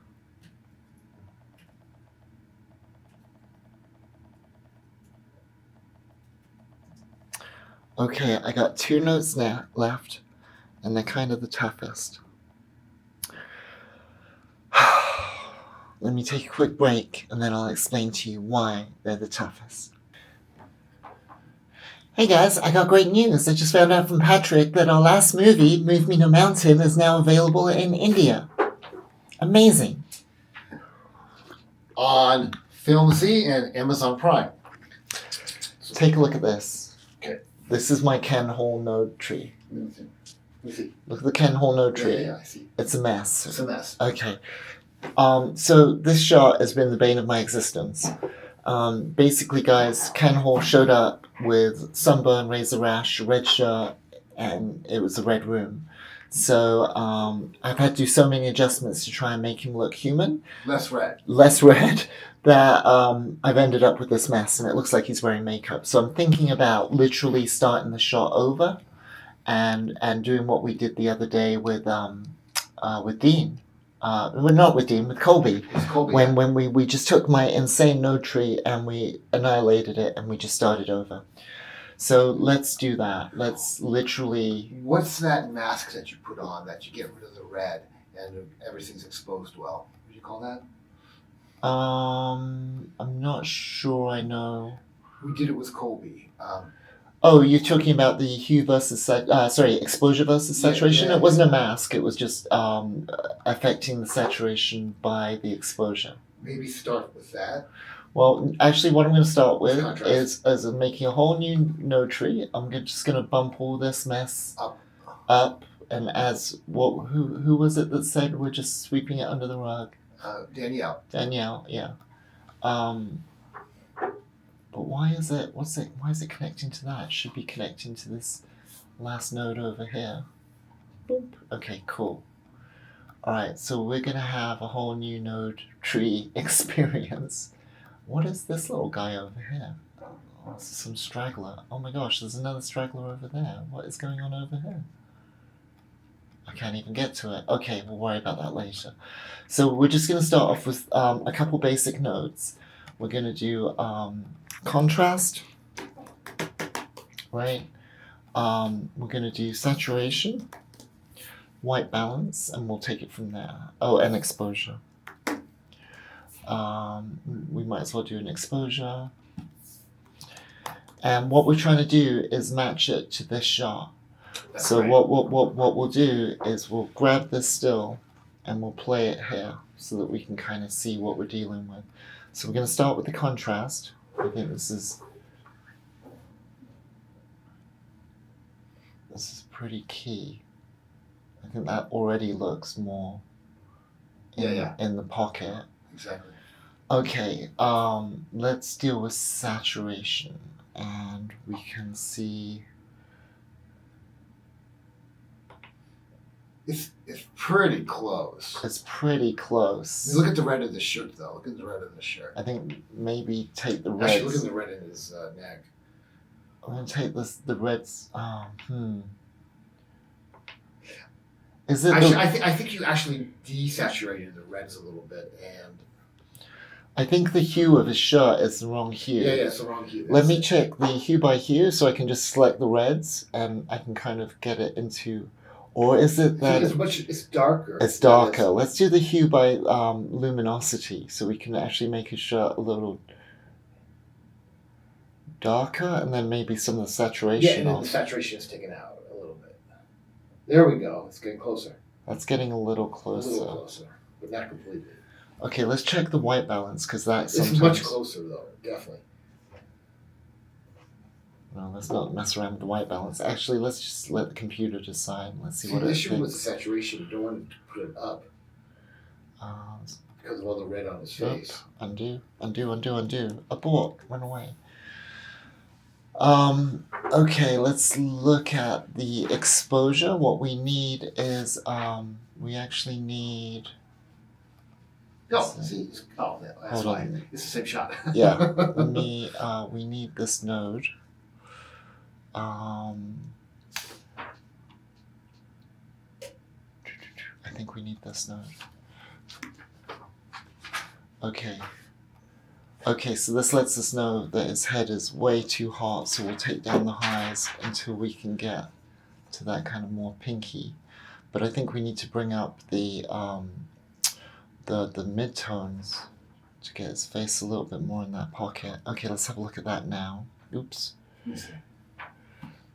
Okay, I got 2 notes now left, and they're kind of the toughest. Let me take a quick break, and then I'll explain to you why they're the toughest. Hey guys, I got great news. I just found out from Patrick that our last movie, Move Me to Mountain, is now available in India. Amazing. On Filmzy and Amazon Prime. Take a look at this. Okay. This is my Ken Hall node tree. Let me see. Look at the Ken Hall node tree. Yeah, I see. It's a mess. It's a mess. Okay. So this shot has been the bane of my existence. Basically, guys, Ken Hall showed up with sunburn, razor rash, red shirt, and it was a red room. So I've had to do so many adjustments to try and make him look human, Less red. that I've ended up with this mess, and it looks like he's wearing makeup. So I'm thinking about literally starting the shot over and doing what we did the other day with Dean. Well, not with Dean, with Colby. It's Colby. When we just took my insane node tree and we annihilated it and we just started over. So let's do that. Let's literally... What's that mask that you put on that you get rid of the red and everything's exposed well? What do you call that? I'm not sure I know. We did it with Colby. Oh, you're talking about the hue versus exposure versus saturation? Yeah. It wasn't a mask, it was just affecting the saturation by the exposure. Maybe start with that. Well, actually, what I'm going to start with Contrast. is making a whole new node tree. I'm just going to bump all this mess up, and who was it that said we're just sweeping it under the rug? Danielle. Danielle, yeah. But why is it connecting to that? It should be connecting to this last node over here. Boop. Okay, cool. Alright, so we're going to have a whole new node tree experience. What is this little guy over here? Oh, this is some straggler. Oh my gosh, there's another straggler over there. What is going on over here? I can't even get to it. Okay, we'll worry about that later. So we're just going to start off with a couple basic nodes. We're going to do contrast, right? We're going to do saturation, white balance, and we'll take it from there. Oh, and exposure. We might as well do an exposure. And what we're trying to do is match it to this shot. That's So right. what we'll do is we'll grab this still and we'll play it here so that we can kind of see what we're dealing with. So we're going to start with the contrast. I think this is pretty key. I think that already looks more in the pocket. Exactly. Okay, let's deal with saturation, and we can see. It's pretty close. It's pretty close. Look at the red of the shirt, though. Look at the red of the shirt. I think maybe take the Actually, look reds. at the red in his neck. I'm gonna take the reds. Is it? Actually, The, I think you actually desaturated the reds a little bit, and I think the hue of his shirt is the wrong hue. yeah, it's the wrong hue. Let me check the hue by hue so I can just select the reds and I can kind of get it into. Or is it that It's darker. it's darker? Let's do the hue by luminosity so we can actually make his shirt a little darker and then maybe some of the Yeah, saturation and then off. the saturation is taken out a little bit. There we go. It's getting closer. That's getting a little A closer. little closer, but not completely. Okay, let's check the white balance because that's It's sometimes. much closer, though. Definitely. No, let's not mess around with the white balance. Actually, let's just let the computer decide. Let's see See, what the it issue with the thinks. saturation, you don't want to put it up because of all the red on his Up, face. undo. Abort, run away. Okay, let's look at the exposure. What we need is, we actually need, No, see, that's Hold fine. on. It's the same shot. yeah, we need this node. I think we need this node. Okay, so this lets us know that his head is way too hot, so we'll take down the highs until we can get to that kind of more pinky. But I think we need to bring up the midtones to get his face a little bit more in that pocket. Okay, let's have a look at that now. Oops. That's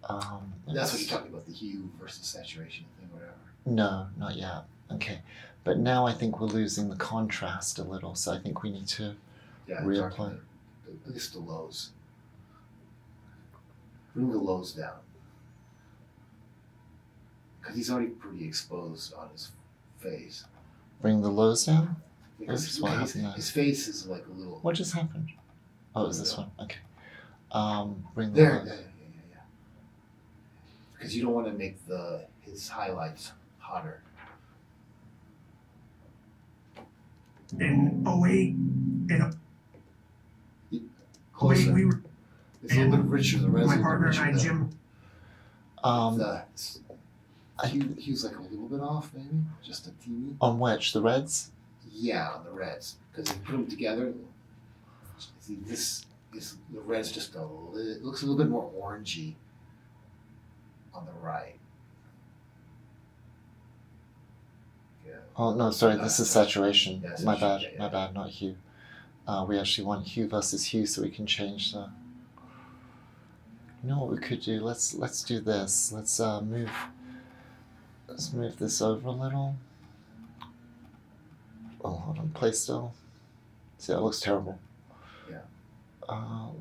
what you're talking about, the hue versus saturation thing, whatever. No, not yet. Okay, but now I think we're losing the contrast a little, so I think we need to Yeah, reapply. darken at least the lows. Bring the lows down. Because he's already pretty exposed on his face. Bring the lows down. Because Oops, what happened there? his face is like a little. What just happened? Oh, it was this one. Okay. Bring the There, lows. yeah. Because you don't want to make his highlights hotter. In 08, Closer. we were, It's a little bit richer. The res my is a little partner and richer. I, than Jim, he was like a little bit off, maybe just a teeny. On which the reds? Yeah, on the reds, because you put them together. See, this is the red's just it looks a little bit more orangey on the right. Yeah. Oh no, sorry. This is saturation. Yeah, My bad. saturation, My yeah. bad. Not hue. We actually want hue versus hue, so we can change the. You know what we could do? Let's do this. Let's move this over a little. Oh, hold on. Play still. See, that looks terrible. Yeah.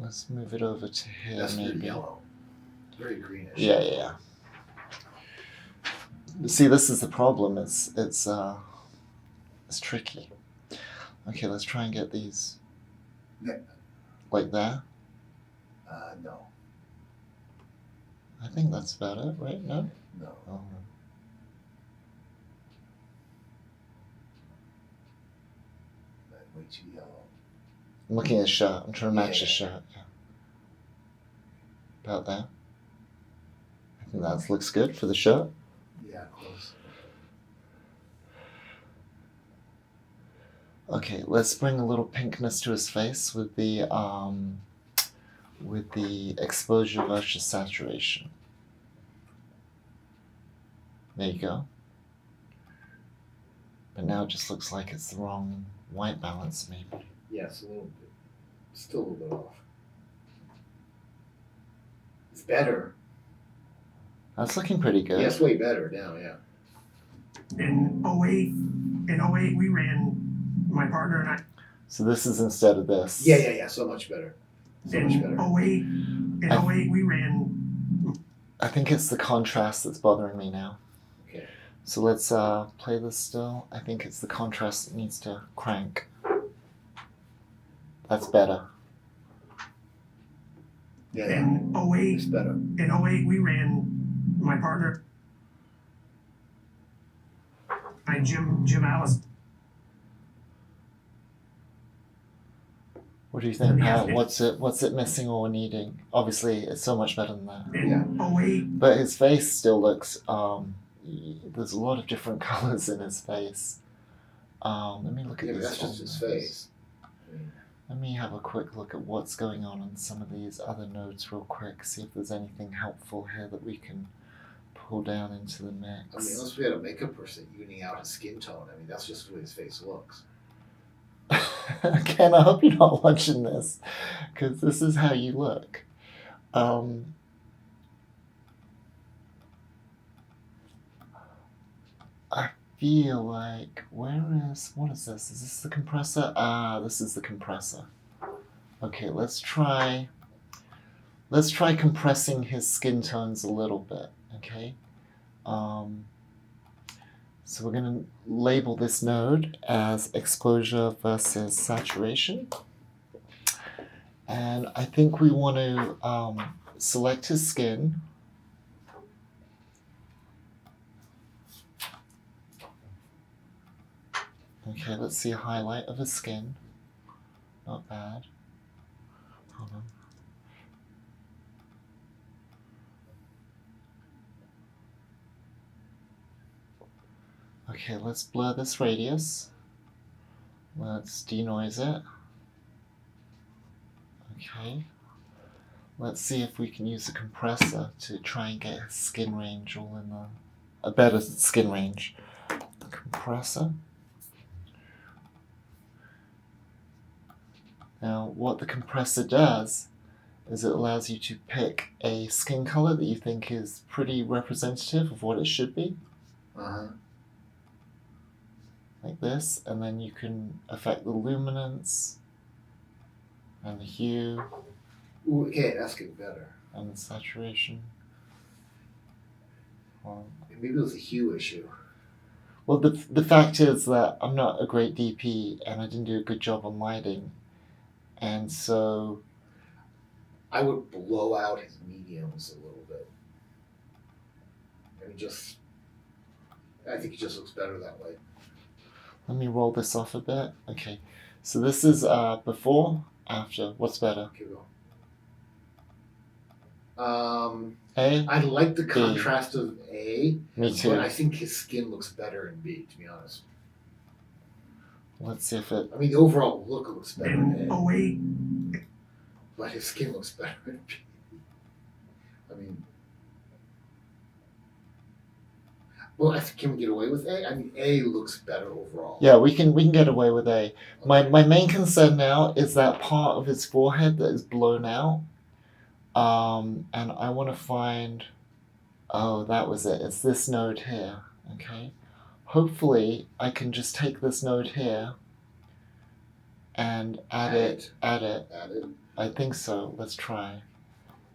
Let's move it over to here. That's very maybe. yellow, very greenish. Yeah. See, this is the problem. It's tricky. Okay, let's try and get these. Yeah. Like there. No. I think that's about it, right? No. No. Oh. That's way too yellow. I'm looking at his shirt. I'm trying to match his Yeah. shirt. Yeah. About there. I think that looks good for the shirt. Yeah, close. Okay, let's bring a little pinkness to his face with the exposure versus saturation. There you go. But now it just looks like it's the wrong white balance, maybe. Yeah, it's a little bit, still a little bit off. It's better. That's looking pretty good. Yeah, it's way better now. Yeah. in 08, we ran, my partner and I, So this is instead of this. Yeah. So much better. So much in better. 08, we ran, I think it's the contrast that's bothering me now. Okay. So let's play this still. I think it's the contrast that needs to crank. That's better. Yeah. in It's 08, better. we ran, my partner and Jim Allison. What do you think, Yeah. Pat? What's it missing or needing? Obviously, it's so much better than that. In 08, But his face still looks. There's a lot of different colors in his face. Let me look at Yeah, but these. that's just his old notes. face. I mean, Let me have a quick look at what's going on some of these other notes real quick. See if there's anything helpful here that we can pull down into the mix. I mean, unless we had a makeup person evening out his skin tone, I mean, that's just the way his face looks. Ken, I hope you're not watching this, because this is how you look. I feel like, what is this? Is this the compressor? Ah, this is the compressor. Okay, let's try compressing his skin tones a little bit, okay? So we're going to label this node as exposure versus saturation. And I think we want to select his skin. Okay, let's see a highlight of his skin. Not bad. Hold on. Okay, let's blur this radius. Let's denoise it. Okay. Let's see if we can use a compressor to try and get his skin range all in a better skin range. Compressor. Now, what the compressor does is it allows you to pick a skin color that you think is pretty representative of what it should be. Uh-huh. Like this, and then you can affect the luminance and the hue Ooh, okay, that's getting better. and the saturation. Maybe it was a hue issue. Well, the fact is that I'm not a great DP and I didn't do a good job on lighting, and so I would blow out his mediums a little bit. I mean, I think it just looks better that way. let me roll this off a bit. Okay, so this is before, after. What's better? Okay, go. A? I like the contrast of A, Me but too. I think his skin looks better in B, to be honest. Let's see if it. I mean, the overall look looks better in in A, 08, but his skin looks better in B. I mean, well, can we get away with A? I mean, A looks better overall. Yeah, we can get away with A. My main concern now is that part of his forehead that is blown out. And I want to find, oh, that was it. It's this node here, okay? Hopefully, I can just take this node here and add it. Add it. I think so. Let's try.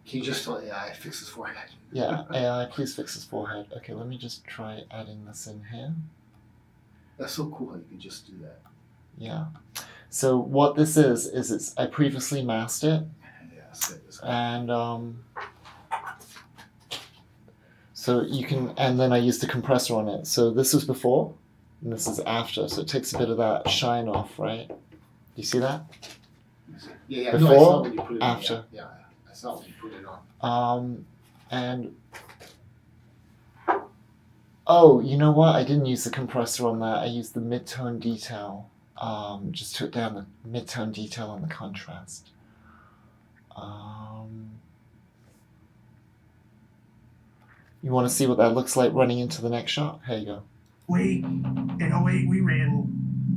Can you just tell AI fix his forehead? Yeah, AI, please fix his forehead. Okay, let me just try adding this in here. That's so cool how you can just do that. Yeah. So what this is I previously masked it. Yeah, that's good. That's good. And so you can, and then I used the compressor on it. So this was before, and this is after. So it takes a bit of that shine off, right? Do you see that? Yeah, Before, no, I saw when you put it after. on. Yeah, I saw when you put it on. And oh, you know what? I didn't use the compressor on that. I used the mid-tone detail. Just took down the mid-tone detail on the contrast. You want to see what that looks like running into the next shot? Here you go. in 08, we ran,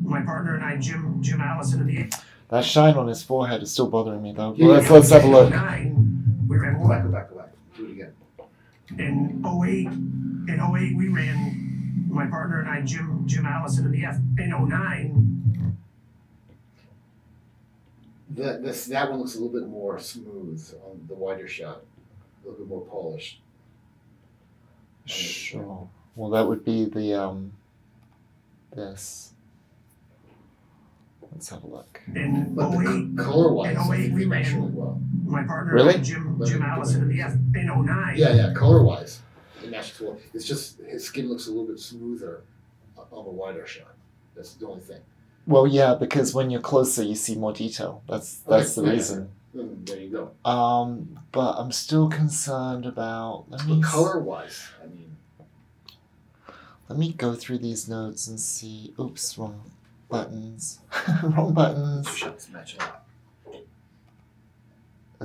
my partner and I, Jim Allison in the That shine on his forehead is still bothering me though. Yeah, Let's have a look. 09, we ran Go back, what? go back, go back. Do it again. In 08, we ran, my partner and I, Jim Allison in the in 09, That one looks a little bit more smooth on the wider shot. A little bit more polished. Sure. Well, that would be the this. Let's have a look. in But 08, color-wise, in I 08 think we they match ran, really well. my partner Really? and I, Jim Allison in the in 09. Yeah, color-wise, it matches well. It's just his skin looks a little bit smoother on the wider shot. That's the only thing. Well, yeah, because when you're closer, you see more detail. That's Okay, the yeah, reason. There you go. But I'm still concerned about. But color-wise, I mean, Let me go through these notes and see. Oops, wrong buttons. Wrong buttons. two shots match up.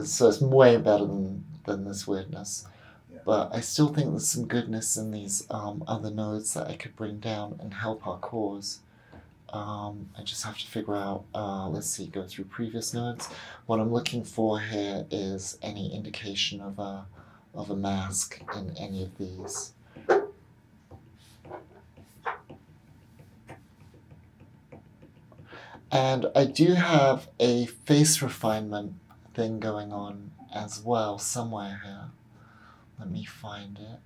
So it's way better than this weirdness. Yeah. But I still think there's some goodness in these other nodes that I could bring down and help our cause. I just have to figure out, let's see, go through previous nodes. What I'm looking for here is any indication of a mask in any of these. And I do have a face refinement thing going on as well somewhere here. Let me find it.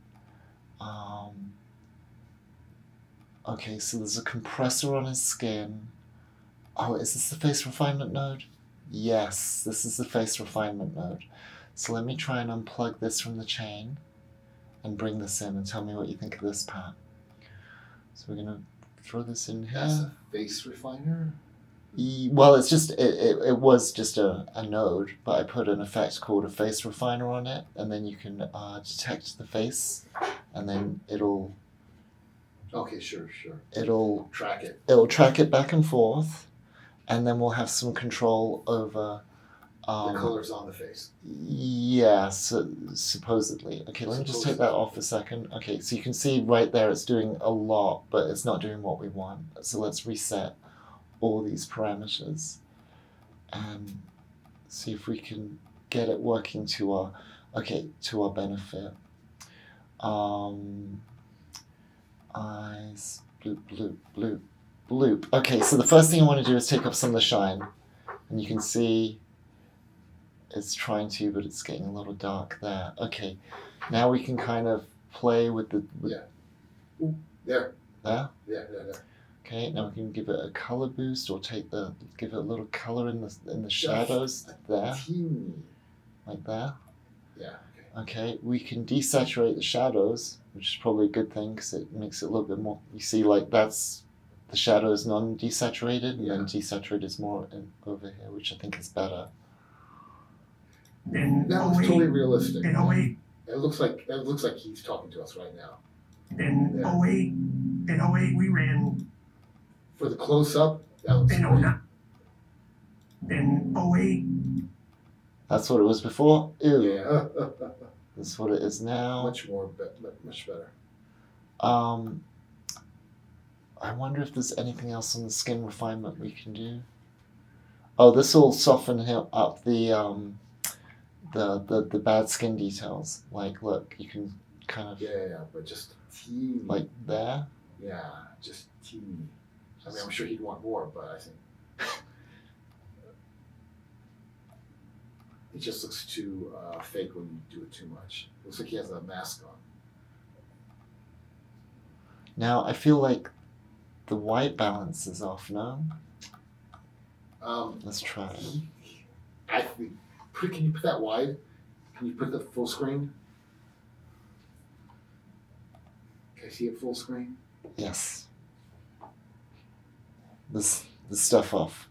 Okay, so there's a compressor on his skin. Oh, is this the face refinement node? Yes, this is the face refinement node. So let me try and unplug this from the chain and bring this in and tell me what you think of this, Pat. So we're gonna throw this in here. That's a face refiner. Well, it's just it was just a node, but I put an effect called a face refiner on it, and then you can detect the face, and then it'll Okay, sure. Track it. it'll track it back and forth, and then we'll have some control over The colors on the face. yeah, supposedly. Okay, let me just take that off a second. Okay, so you can see right there it's doing a lot, but it's not doing what we want. So let's reset all these parameters and see if we can get it working to our benefit. Eyes, bloop, bloop, bloop, bloop. Okay, so the first thing I want to do is take off some of the shine, and you can see it's trying to, but it's getting a little dark there. Okay, now we can kind of play with the There. there. Yeah. Okay, now we can give it a color boost or give it a little color in the shadows there, Teeny. like there. Yeah. Okay, we can desaturate the shadows, which is probably a good thing because it makes it a little bit more. You see, like that's the shadows non-desaturated, and then desaturated is more over here, which I think is better. In That was 08, totally realistic. in 08, It looks like he's talking to us right now. in Yeah. 08, in 08 we ran For the close up, that looks in great. 09. In 08, That's what it was before. Ew, Yeah. that's what it is now. much better. I wonder if there's anything else on the skin refinement we can do. Oh, this will soften up the bad skin details. Like, look, you can kind of Yeah, but just teeny. like there. Yeah, just teeny. I mean, I'm sure he'd want more, but I think it just looks too fake when you do it too much. It looks like he has a mask on. Now I feel like the white balance is off. No, let's try it. I think. Can you put that wide? Can you put the full screen? Can I see it full screen? Yes. The stuff off.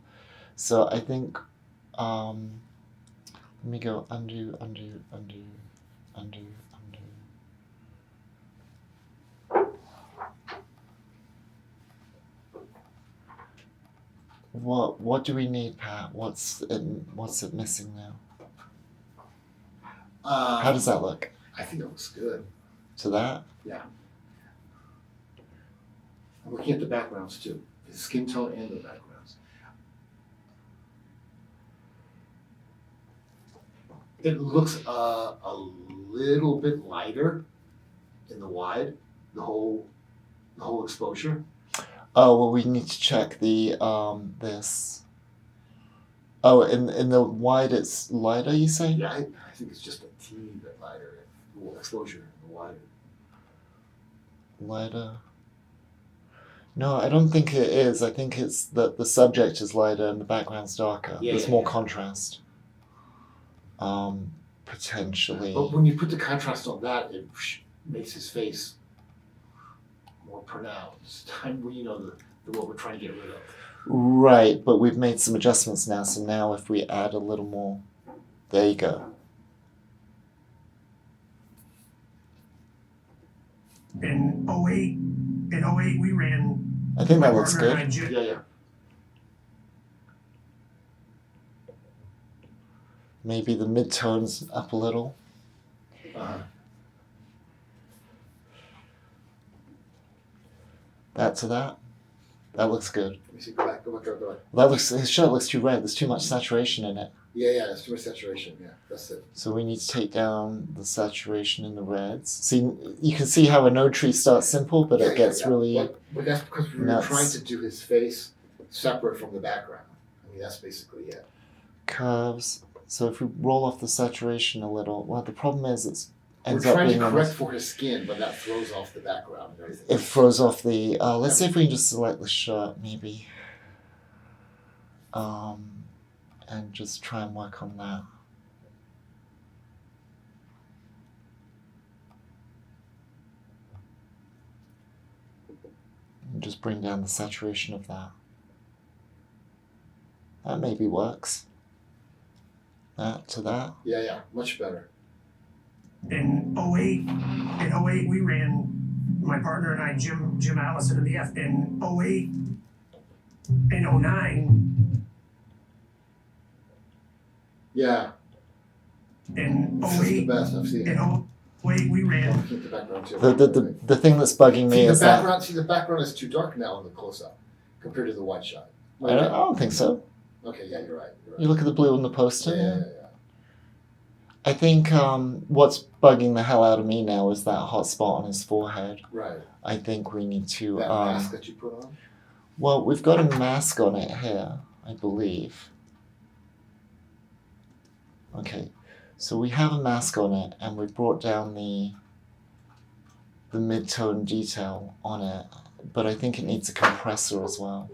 So I think let me go undo. What do we need, Pat? What's it missing now? How does that look? I think it looks good. To that? Yeah. I'm looking at the backgrounds too. The skin tone and the backgrounds. It looks a little bit lighter in the wide, the whole exposure. Oh well, we need to check the this. Oh, in the wide it's lighter, you say? Yeah, I think it's just a teeny bit lighter. The exposure in the wider. Lighter. No, I don't think it is. I think it's that the subject is lighter and the background's darker. Yeah, There's yeah, more yeah. contrast. Potentially. But when you put the contrast on that, it makes his face more pronounced. You know, the what we're trying to get rid of. Right, but we've made some adjustments now, so now if we add a little more, there you go. In 08, we ran. I think my that looks partner good. and I, Jim, Yeah. Maybe the mid-tones up a little. Uh-huh. That to that. That looks good. Let me see. Go back. That looks. His shirt looks too red. There's too much saturation in it. Yeah. It's too much saturation. Yeah, that's it. So we need to take down the saturation in the reds. See, you can see how a node tree starts simple, but it gets really But that's because we were nuts. trying to do his face separate from the background. I mean, that's basically it. curves. So if we roll off the saturation a little, well, the problem is it We're ends up trying to being correct almost, for his skin, but that throws off the background and everything. it throws off the. Let's see if we can just select the shirt maybe. And just try and work on that. And just bring down the saturation of that. That maybe works. That to that. Yeah, much better. in 08, we ran, my partner and I, Jim Allison in the F. In 08, in 09, Yeah, in this is the 08, best. I've seen it. in 08, we ran. I'll keep the background too. The thing that's bugging me See the is that background. See the background is too dark now in the close-up compared to the wide shot. I don't think so. Okay, yeah, you're right. You look at the blue on the poster. Yeah. I think what's bugging the hell out of me now is that hot spot on his forehead. Right. I think we need to. That mask that you put on. Well, we've got a mask on it here, I believe. Okay, so we have a mask on it, and we've brought down the mid-tone detail on it, but I think it needs a compressor as well.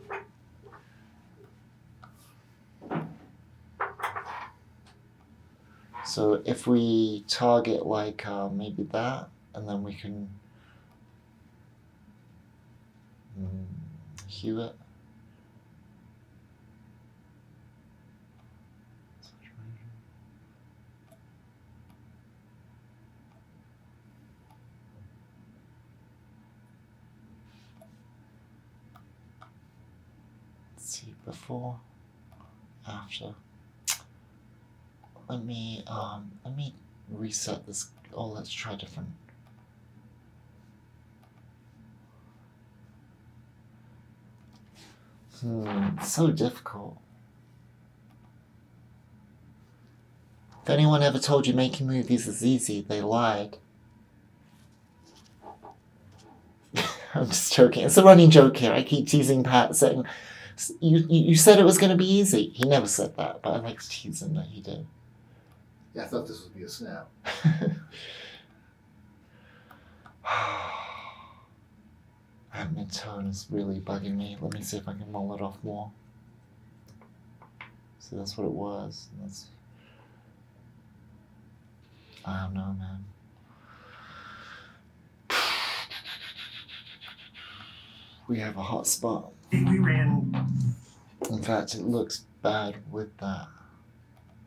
So if we target like maybe that, and then we can hue it. Let's see, before, after. Let me reset this. Oh, let's try different. It's so difficult. If anyone ever told you making movies is easy, they lied. I'm just joking. It's a running joke here. I keep teasing Pat, saying, "You said it was going to be easy." He never said that, but I like to tease him that he did. Yeah, I thought this would be a snap. That mid-tone is really bugging me. Let me see if I can roll it off more. So that's what it was. I don't know, man. We have a hot spot. We ran. In fact, it looks bad with that.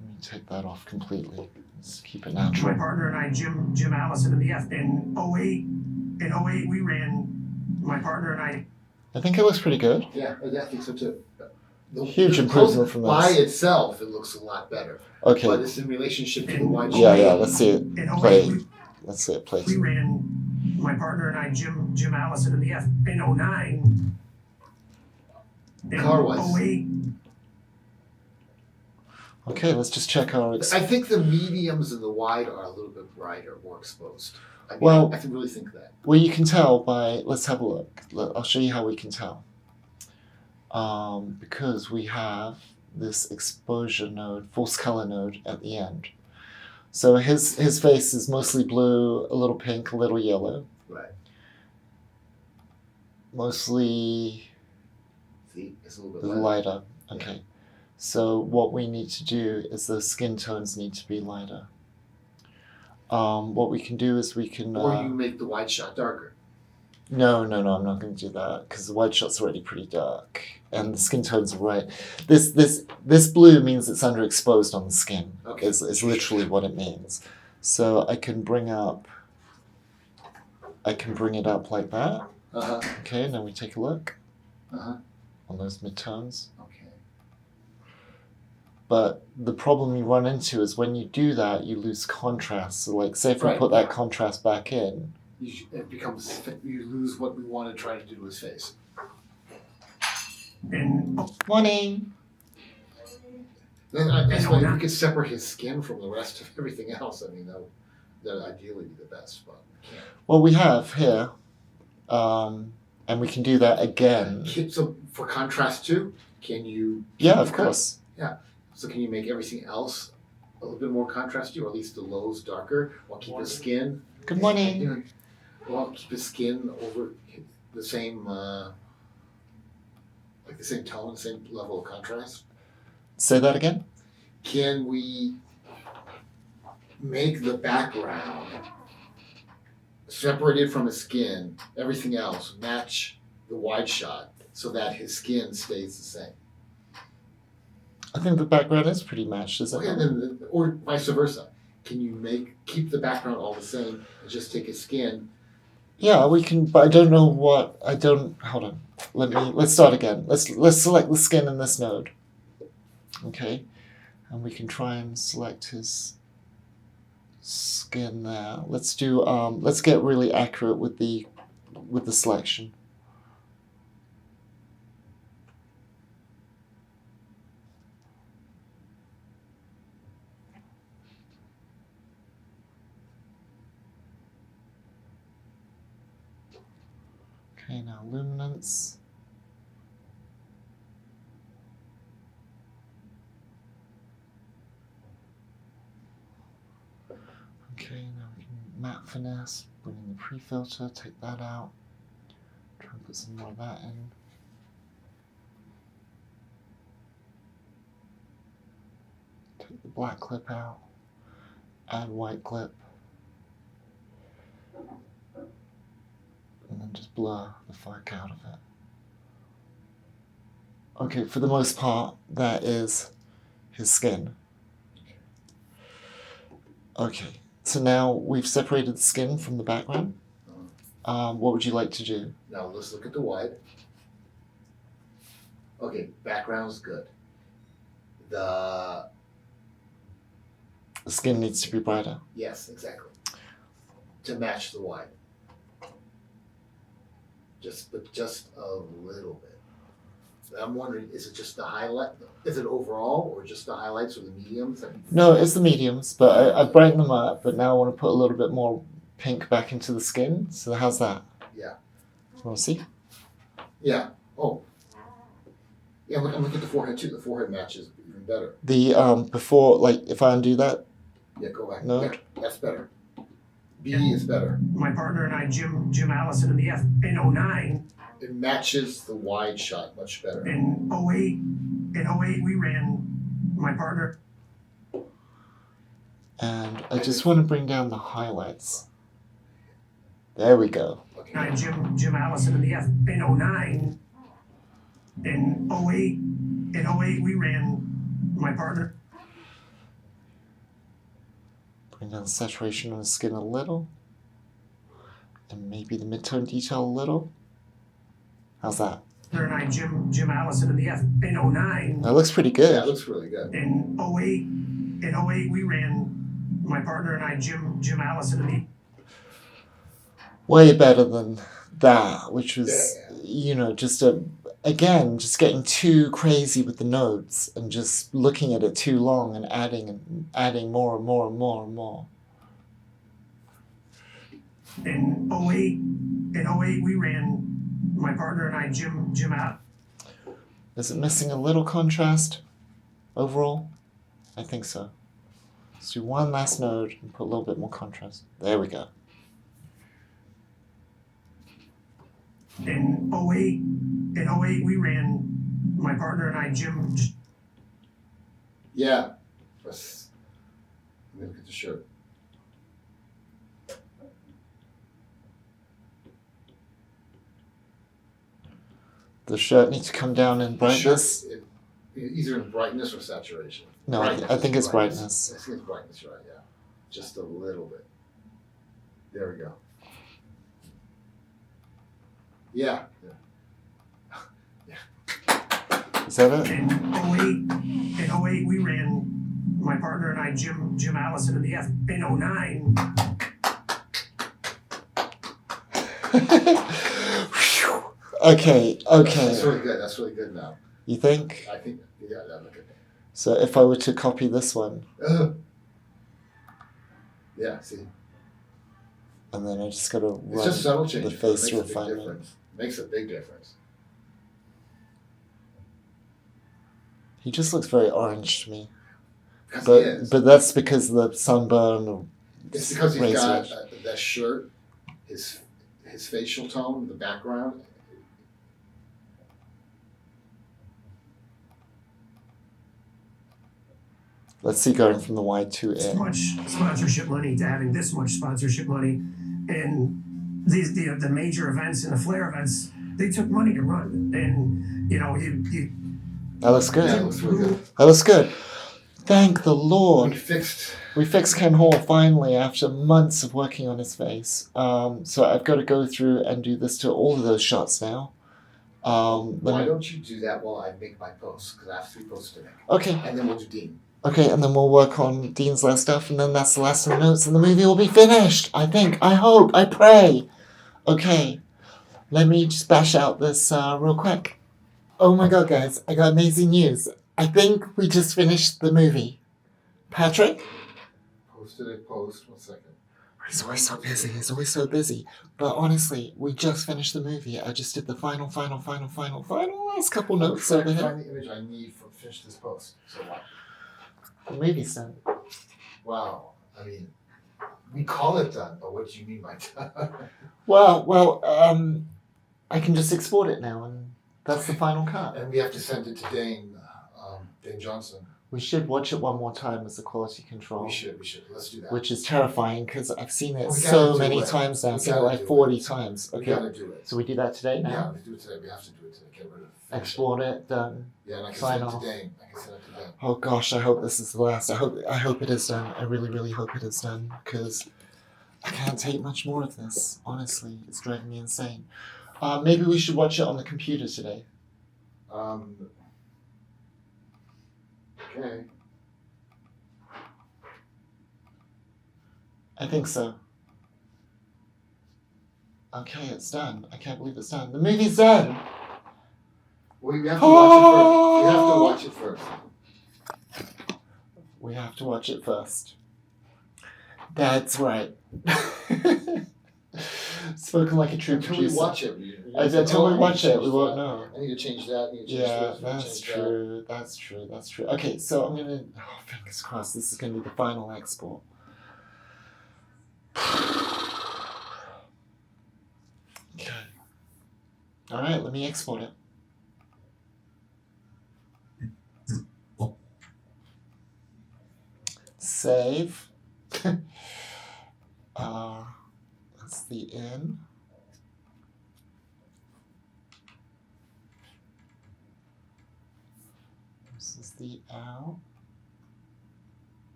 Let me take that off completely. Let's keep it My natural. partner and I, Jim Allison in the F. In 08, we ran. My partner and I. I think it looks pretty good. Yeah, I think so too. Huge improvement from By this. itself, it looks a lot better. Okay. But it's in relationship to the wide shot. Yeah, let's see it In play. 08, Let's see it play. we ran. My partner and I, Jim Allison in the F. In 09. In Car-wise. 08, Okay, let's just check our. I think the mediums and the wide are a little bit brighter, more exposed. I mean, Well- I can really think that. Well, you can tell by. Let's have a look. I'll show you how we can tell. Because we have this exposure node, false color node at the end. So his face is mostly blue, a little pink, a little yellow. Right. Mostly See, it's a little bit lighter. lighter. Okay. So what we need to do is those skin tones need to be lighter. What we can do is we can. Or you make the wide shot darker. No, I'm not going to do that because the wide shot's already pretty dark, and the skin tones are right. This blue means it's underexposed on the skin. Okay. Is literally what it means. So I can bring it up like that. Uh-huh. Okay, now we take a look Uh-huh. on those midtones. Okay. But the problem you run into is when you do that, you lose contrast. So, like, say if we Right. put that contrast back in, It becomes, you lose what we want to try to do to his face. And morning. Then that's why if we could separate his skin from the rest of everything else, I mean, that would ideally be the best, but we can't. Well, we have here, and we can do that again. So for contrast too, can you? Yeah, of course. So can you make everything else a little bit more contrasty, or at least the lows darker, while keep his skin? Good morning. You know, well, keep his skin over the same, like the same tone, same level of contrast. Say that again. Can we make the background separated from his skin, everything else match the wide shot so that his skin stays the same? I think the background is pretty matched, isn't Okay, it? then, or vice versa. Can you keep the background all the same and just take his skin? Yeah, we can, but I don't know what. Hold on. Let's start again. Let's select the skin in this node. Okay, and we can try and select his skin there. Let's do. Let's get really accurate with the selection. Okay, now luminance. Okay, now we can matte finesse, bring in the pre-filter, take that out, try and put some more of that in. Take the black clip out, add white clip, and then just blur the fuck out of it. Okay, for the most part, that is his skin. Okay, so now we've separated the skin from the background. What would you like to do? Now let's look at the wide. Okay, background's good. The skin needs to be brighter. Yes, exactly. To match the wide. Just a little bit. I'm wondering, is it just the highlight? Is it overall, or just the highlights or the mediums? No, it's the mediums, but I brightened them up, but now I want to put a little bit more pink back into the skin. So how's that? Yeah. We'll see. Yeah. Oh. Yeah, look at the forehead too. The forehead matches even better. The before, like, if I undo that. Yeah, go back. No. Yeah, that's better. B is better. my partner and I, Jim Allison in the in 09. It matches the wide shot much better. In 08, we ran my partner. And I just want to bring down the highlights. There we go. Okay. And I, Jim Allison in the in 09. In 08, we ran my partner. Bring down the saturation on the skin a little. And maybe the mid-tone detail a little. How's that? And I, Jim Allison in the in 09. That looks pretty Yeah, good. it looks really good. In 08, we ran my partner and I, Jim Allison in the. Way better than that, which was, Yeah. Just just getting too crazy with the nodes and just looking at it too long and adding more and more and more and more. In 08, we ran my partner and I, Jim out. Is it missing a little contrast overall? I think so. Let's do one last node and put a little bit more contrast. There we go. In 08, we ran my partner and I, Jim. Yeah. Let me look at the shirt. The shirt needs to come down in brightness. Either in brightness or saturation. No, I think it's brightness. I think it's brightness, right? Yeah, just a little bit. There we go. Yeah. Is that it? In 08, we ran, my partner and I, Jim Allison in the F. In 09, Okay. That's really good. That's really good now. You think? I think, yeah, that look at So if I were to copy this one, yeah, see. and then I just gotta It's run just subtle the changes, but it face makes a big refinement. difference. Makes a big difference. He just looks very orange to me. Because he is. But that's because of the sunburn. It's because he's razor got edge. that shirt, his facial tone, the background. Let's see, going from the wide to so in. much sponsorship money to having this much sponsorship money, and the major events and the Flair events, they took money to run, and you That looks good. Yeah, it looks really good. That looks good. Thank the Lord. We We fixed Ken Hall finally after months of working on his face. So I've got to go through and do this to all of those shots now. Why don't you do that while I make my posts? Because I have 3 posts to make. Okay, And then we'll do Dean. okay, and then we'll work on Dean's last stuff, and then that's the last of the notes, and the movie will be finished. I think, I hope, I pray. Okay, let me just bash out this real quick. Oh my god, guys, I got amazing news. I think we just finished the movie. Patrick? Posted a post. 1 second. He's always so busy. He's always so busy. But honestly, we just finished the movie. I just did the final last couple notes over here. Find the image I need to finish this post. So watch. The movie's done. Wow. I mean, we call it done, but what do you mean by done? Well, I can just export it now, and that's the final cut. And we have to send it to Dane Johnson. We should watch it one more time as a quality control. We should. Let's do that. Which is terrifying because I've seen it We so gotta do many it. times now. We I've seen it gotta like do 40 it. times. We Okay. gotta do it. So we do that today now? Yeah, we do it today. We have to do it today. Get rid of it. Export it, done. Yeah, and I can Sign send it off. to Dane. I can send it to Dane. Oh gosh, I hope this is the last. I hope it is done. I really, really hope it is done because I can't take much more of this. Honestly, it's driving me insane. Maybe we should watch it on the computer today. Okay. I think so. Okay, it's done. I can't believe it's done. The movie's done. Well, we have to watch it first. We have to watch it first. We have to watch it first. That's right. Spoken like a true Until we producer. watch it. Until we watch it, we won't know. I need to change that. I need to change Yeah, this. I need to that's change true. That's true. That's true. Okay, so I'm gonna. Oh, fingers crossed. This is gonna be the final export. Okay. All right. Let me export it. Save. That's the in. This is the out.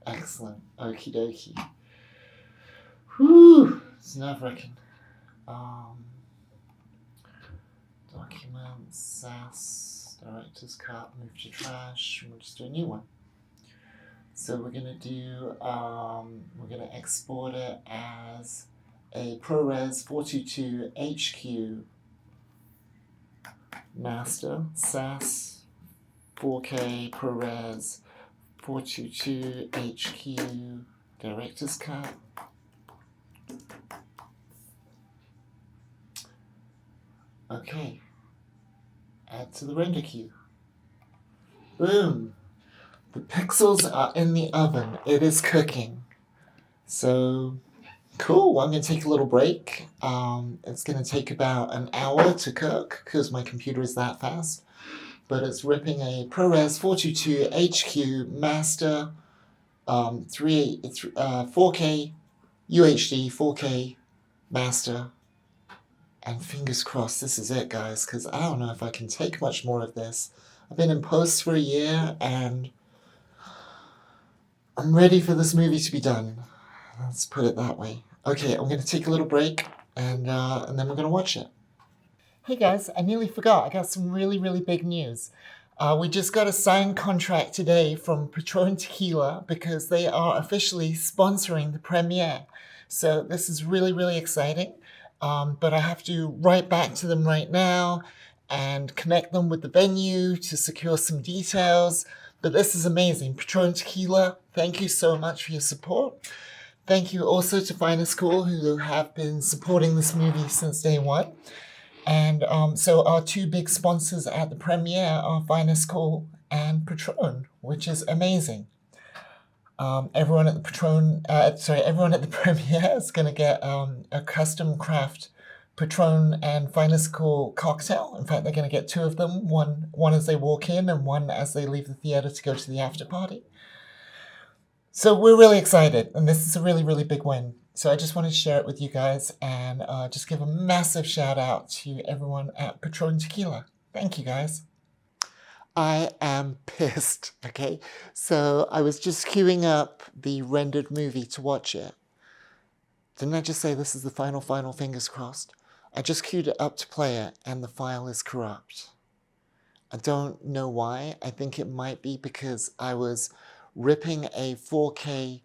Excellent. Okie dokie. Whew. It's nerve-wracking. Documents, SAS, director's cut, move to trash. We'll just do a new one. So we're gonna do, we're gonna export it as a ProRes 422 HQ master, SAS, 4K ProRes 422 HQ director's cut. Okay. Add to the render queue. Boom. The pixels are in the oven. It is cooking. So, cool. I'm going to take a little break. It's going to take about an hour to cook because my computer is that fast. but it's ripping a ProRes 422 HQ Master 4K UHD 4K Master. And fingers crossed this is it, guys, because I don't know if I can take much more of this. I've been in post for a year and I'm ready for this movie to be done. Let's put it that way. Okay, I'm going to take a little break and then we're going to watch it. Hey guys, I nearly forgot. I got some really, really big news. We just got a signed contract today from Patron Tequila because they are officially sponsoring the premiere. So this is really, really exciting. But I have to write back to them right now and connect them with the venue to secure some details. But this is amazing. Patron Tequila, thank you so much for your support. Thank you also to Finest Cool, who have been supporting this movie since day one. And so our two big sponsors at the premiere are Finest Cool and Patron, which is amazing. Everyone at the everyone at the premiere is going to get a custom craft Patron and Finest Cool cocktail. In fact, they're going to get two of them, one as they walk in and one as they leave the theater to go to the after party. So we're really excited, and this is a really, really big win. So I just wanted to share it with you guys and just give a massive shout out to everyone at Patron Tequila. Thank you, guys. I am pissed, okay? So I was just queuing up the rendered movie to watch it. Didn't I just say this is the final, fingers crossed? I just queued it up to play it, and the file is corrupt. I don't know why. I think it might be because I was ripping a 4K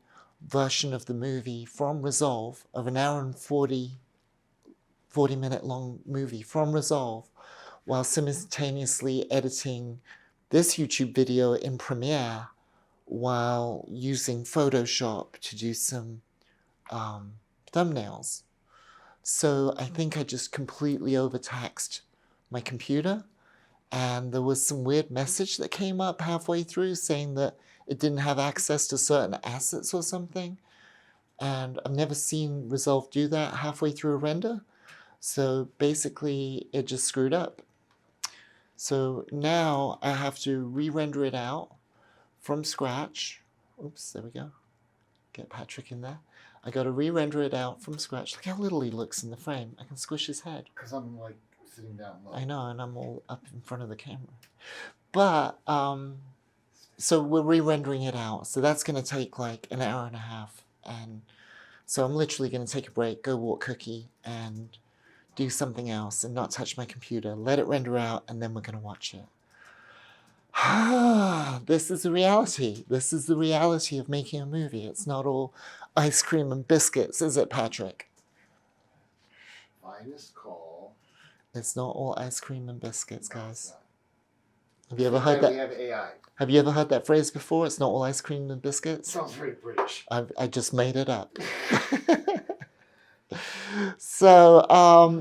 version of the movie from Resolve, of an hour and 40-minute long movie from Resolve, while simultaneously editing this YouTube video in Premiere while using Photoshop to do some thumbnails. So I think I just completely overtaxed my computer, and there was some weird message that came up halfway through saying that it didn't have access to certain assets or something. And I've never seen Resolve do that halfway through a render. So basically it just screwed up. So now I have to re-render it out from scratch. Oops, there we go. Get Patrick in there. I got to re-render it out from scratch. Look how little he looks in the frame. I can squish his head. Because I'm like sitting down low. I know, and I'm all up in front of the camera. But, so we're re-rendering it out. So that's going to take like an hour and a half. And so I'm literally going to take a break, go walk Cookie, and do something else and not touch my computer. Let it render out, and then we're going to watch it. This is the reality. This is the reality of making a movie. It's not all ice cream and biscuits, is it, Patrick? Finest call. It's not all ice cream and biscuits, guys. Have you ever heard that? We have AI. Have you ever heard that phrase before? It's not all ice cream and biscuits. Sounds very British. I just made it up. So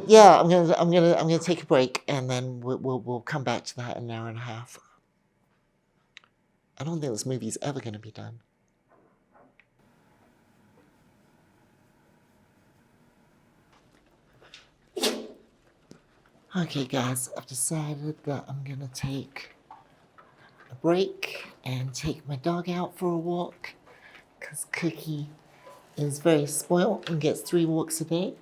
yeah, I'm gonna take a break, and then we'll come back to that in an hour and a half. I don't think this movie's ever gonna be done. Okay, guys, I've decided that I'm gonna take a break and take my dog out for a walk, because Cookie is very spoiled and gets 3 walks a day.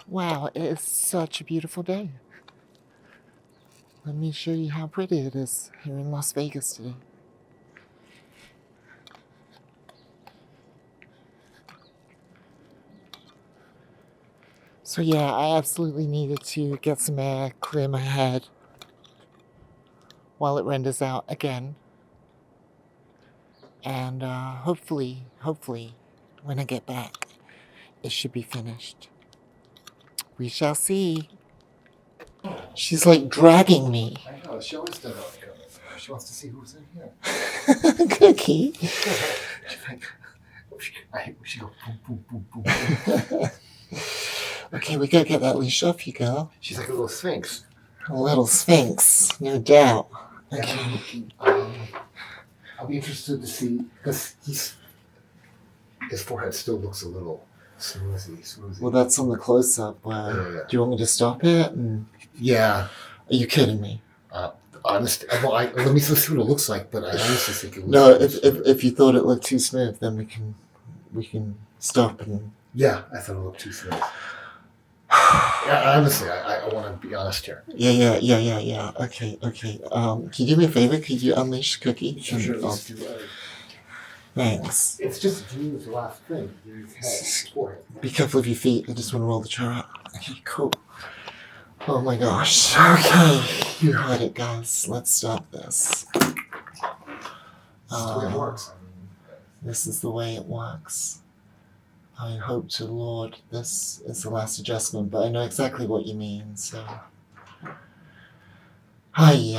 Wow, it is such a beautiful day. Let me show you how pretty it is here in Las Vegas today. So yeah, I absolutely needed to get some air, clear my head while it renders out again. And hopefully, when I get back, it should be finished. We shall see. She's like dragging me. I know, she always does that. She wants to see who's in here. Cookie. She's like, she goes boom, boom, boom, boom. Okay, we gotta get that leash off you, girl. She's like a little sphinx. A little sphinx, no doubt. Okay. I'll be interested to see, because his forehead still looks a little smoothie. Well, that's on the close-up. Do you want me to stop it? And... Yeah. Are you kidding me? Honestly, well, let me see what it looks like, but I honestly think it looks No, like if you thought it looked too smooth, then we can stop and. yeah, I thought it looked too smooth. Yeah, honestly, I want to be honest here. Yeah. Okay. Can you do me a favor? Could you unleash Cookie? Sure, And let's do that. thanks. It's just Dean's last thing. Dean's head for it. Be careful of your feet. I just want to roll the chair up. Okay, cool. Oh my gosh. Okay, you heard it, guys. Let's stop this. This is the way it works. This is the way it works. I hope to Lord this is the last adjustment, but I know exactly what you mean, so. Ay.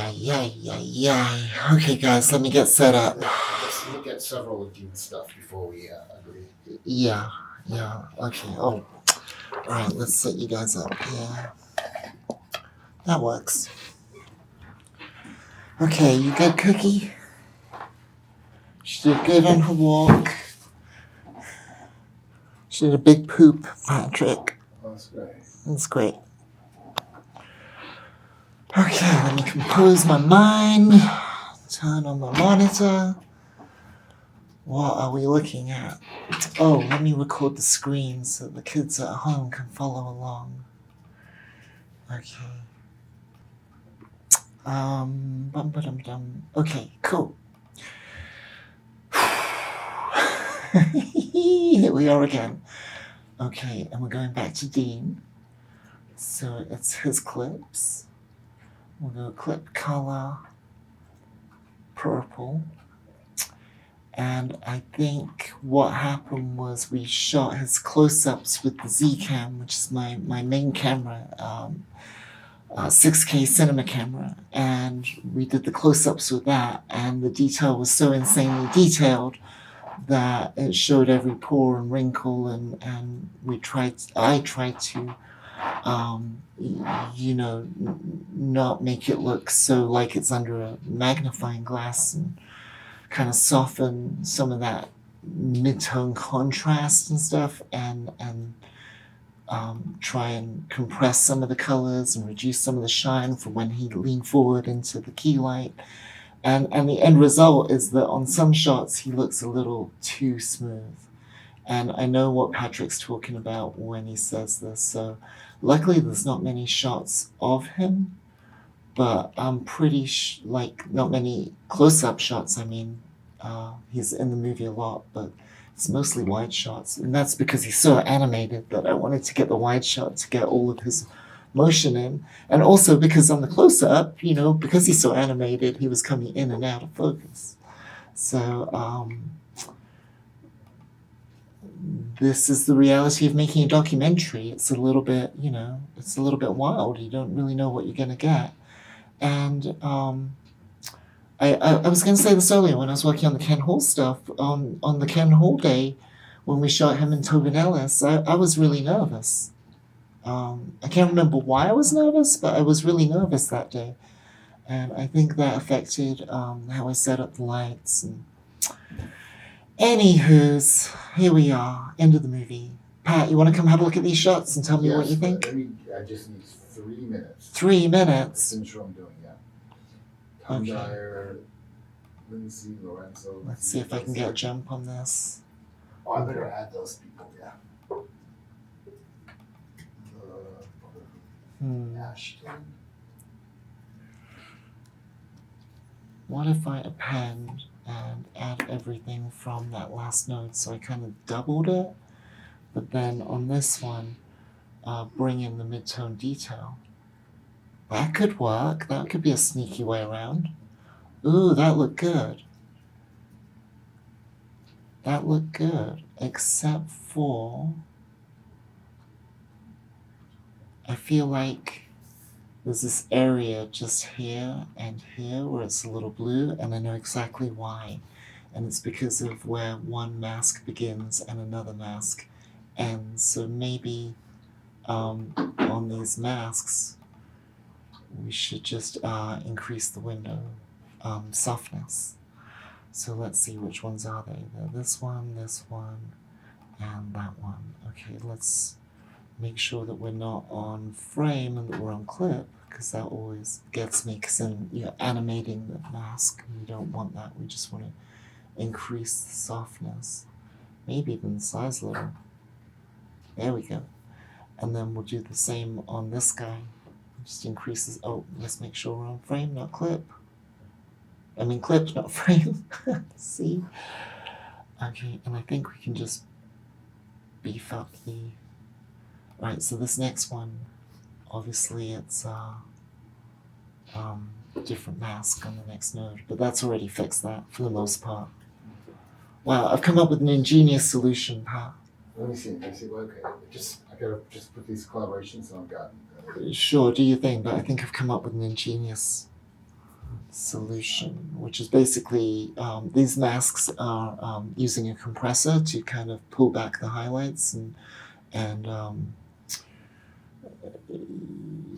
Okay, guys, let me get set up. Let's look at several of Dean's stuff before we agree. Yeah. Okay. Oh, all right. Let's set you guys up. Yeah, that works. Okay, you good, Cookie? She did good on her walk. She did a big poop, Patrick. Oh, that's great. That's great. Okay, let me compose my mind. Turn on my monitor. What are we looking at? Oh, let me record the screen so the kids at home can follow along. Okay. Bum. Okay, cool. Here we are again. Okay, and we're going back to Dean. So it's his clips. We'll go clip color, purple. And I think what happened was we shot his close-ups with the Z-Cam, which is my main camera, 6K cinema camera. And we did the close-ups with that, and the detail was so insanely detailed that it showed every pore and wrinkle, and I tried to not make it look so like it's under a magnifying glass, and kind of soften some of that mid-tone contrast and stuff, and try and compress some of the colors and reduce some of the shine from when he leaned forward into the key light. And the end result is that on some shots he looks a little too smooth. And I know what Patrick's talking about when he says this. So luckily there's not many shots of him, but I'm pretty not many close-up shots. I mean, he's in the movie a lot, but it's mostly wide shots. And that's because he's so animated that I wanted to get the wide shot to get all of his motion in. And also because on the close-up, because he's so animated, he was coming in and out of focus. So this is the reality of making a documentary. It's a little bit, it's a little bit wild. You don't really know what you're going to get. And I was going to say this earlier when I was working on the Ken Hall stuff. On the Ken Hall day, when we shot him and Tobin Ellis, I was really nervous. I can't remember why I was nervous, but I was really nervous that day. And I think that affected how I set up the lights. And anywho's, here we are, end of the movie. Pat, you want to come have a look at these shots and tell me what you think? I just need 3 minutes. 3 minutes. Finish what I'm doing, yeah. Tom Okay. Dyer, Lindsay, Lorenzo. Let's see if I can get a jump on this. Oh, I better add those people, yeah. Ashton. What if I append and add everything from that last node? So I kind of doubled it, but then on this one, bring in the mid-tone detail. That could work. That could be a sneaky way around. Ooh, that looked good. That looked good, except for I feel like there's this area just here and here where it's a little blue, and I know exactly why. And it's because of where one mask begins and another mask ends. So maybe on these masks, we should just increase the window softness. So let's see, which ones are they? They're this one, and that one. Okay, let's make sure that we're not on frame and that we're on clip. because that always gets me, because then you're animating the mask, and we don't want that. We just want to increase the softness, maybe even the size a little. There we go. And then we'll do the same on this guy. Just increases. Oh, let's make sure we're on frame, not clip. I mean clip, not frame. See? Okay, and I think we can just beef up the. Right, so this next one, obviously it's different mask on the next node, but that's already fixed that for the most part. Wow, I've come up with an ingenious solution, Pat. Let me see. Okay, I gotta just put these collaborations on. Got. Sure, do your thing, but I think I've come up with an ingenious solution, which is basically these masks are using a compressor to kind of pull back the highlights and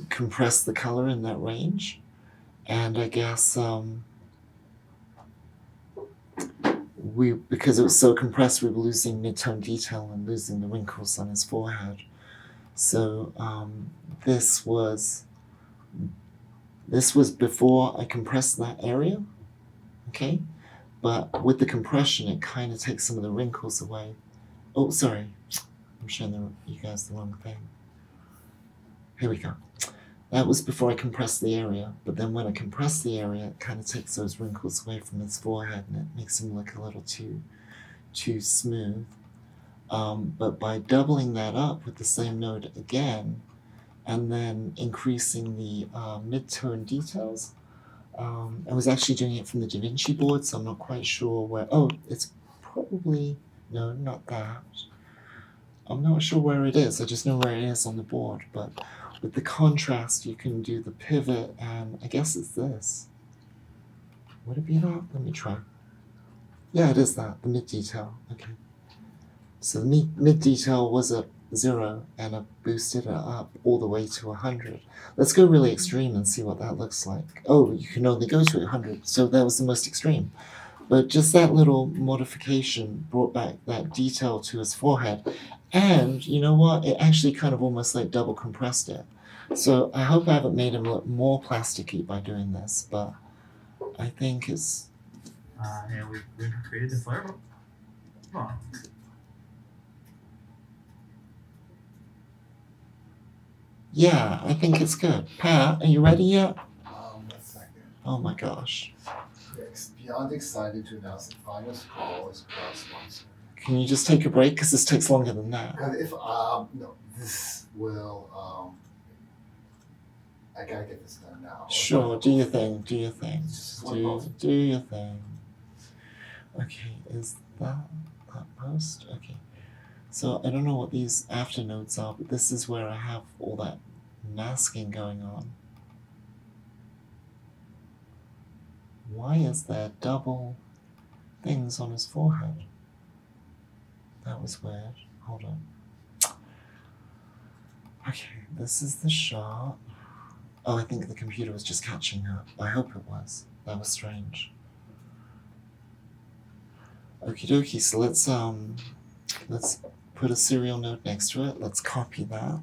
compress the color in that range. And I guess because it was so compressed, we were losing mid-tone detail and losing the wrinkles on his forehead. So this was before I compressed that area, okay? But with the compression, it kind of takes some of the wrinkles away. Oh, sorry, I'm showing you guys the wrong thing. Here we go. That was before I compressed the area, but then when I compress the area, it kind of takes those wrinkles away from his forehead, and it makes him look a little too smooth. But by doubling that up with the same node again, and then increasing the mid-tone details, I was actually doing it from the DaVinci board, so I'm not quite sure where. Oh, it's probably no, not that. I'm not sure where it is. I just know where it is on the board, but with the contrast, you can do the pivot, and I guess it's this. Would it be that? Let me try. Yeah, it is that, the mid-detail. Okay. So the mid-detail was at 0, and I boosted it up all the way to 100. Let's go really extreme and see what that looks like. Oh, you can only go to 100, so that was the most extreme. But just that little modification brought back that detail to his forehead. And you know what? It actually kind of almost like double compressed it. So I hope I haven't made him look more plasticky by doing this, but I think it's... And we've created the flare bomb. Yeah, I think it's good. Pat, are you ready yet? 1 second. Oh my gosh. Yes, beyond excited to announce the final score is crowd sponsor. Can you just take a break? Because this takes longer than that. Because if no, this will I gotta get this done now. Sure, do your thing, do your thing. It's just one post. Do your thing. Okay, is that post? Okay. So I don't know what these after nodes are, but this is where I have all that masking going on. Why is there double things on his forehead? That was weird. Hold on. Okay, this is the shot. Oh, I think the computer was just catching up. I hope it was. That was strange. Okie dokie, so let's put a serial node next to it. Let's copy that.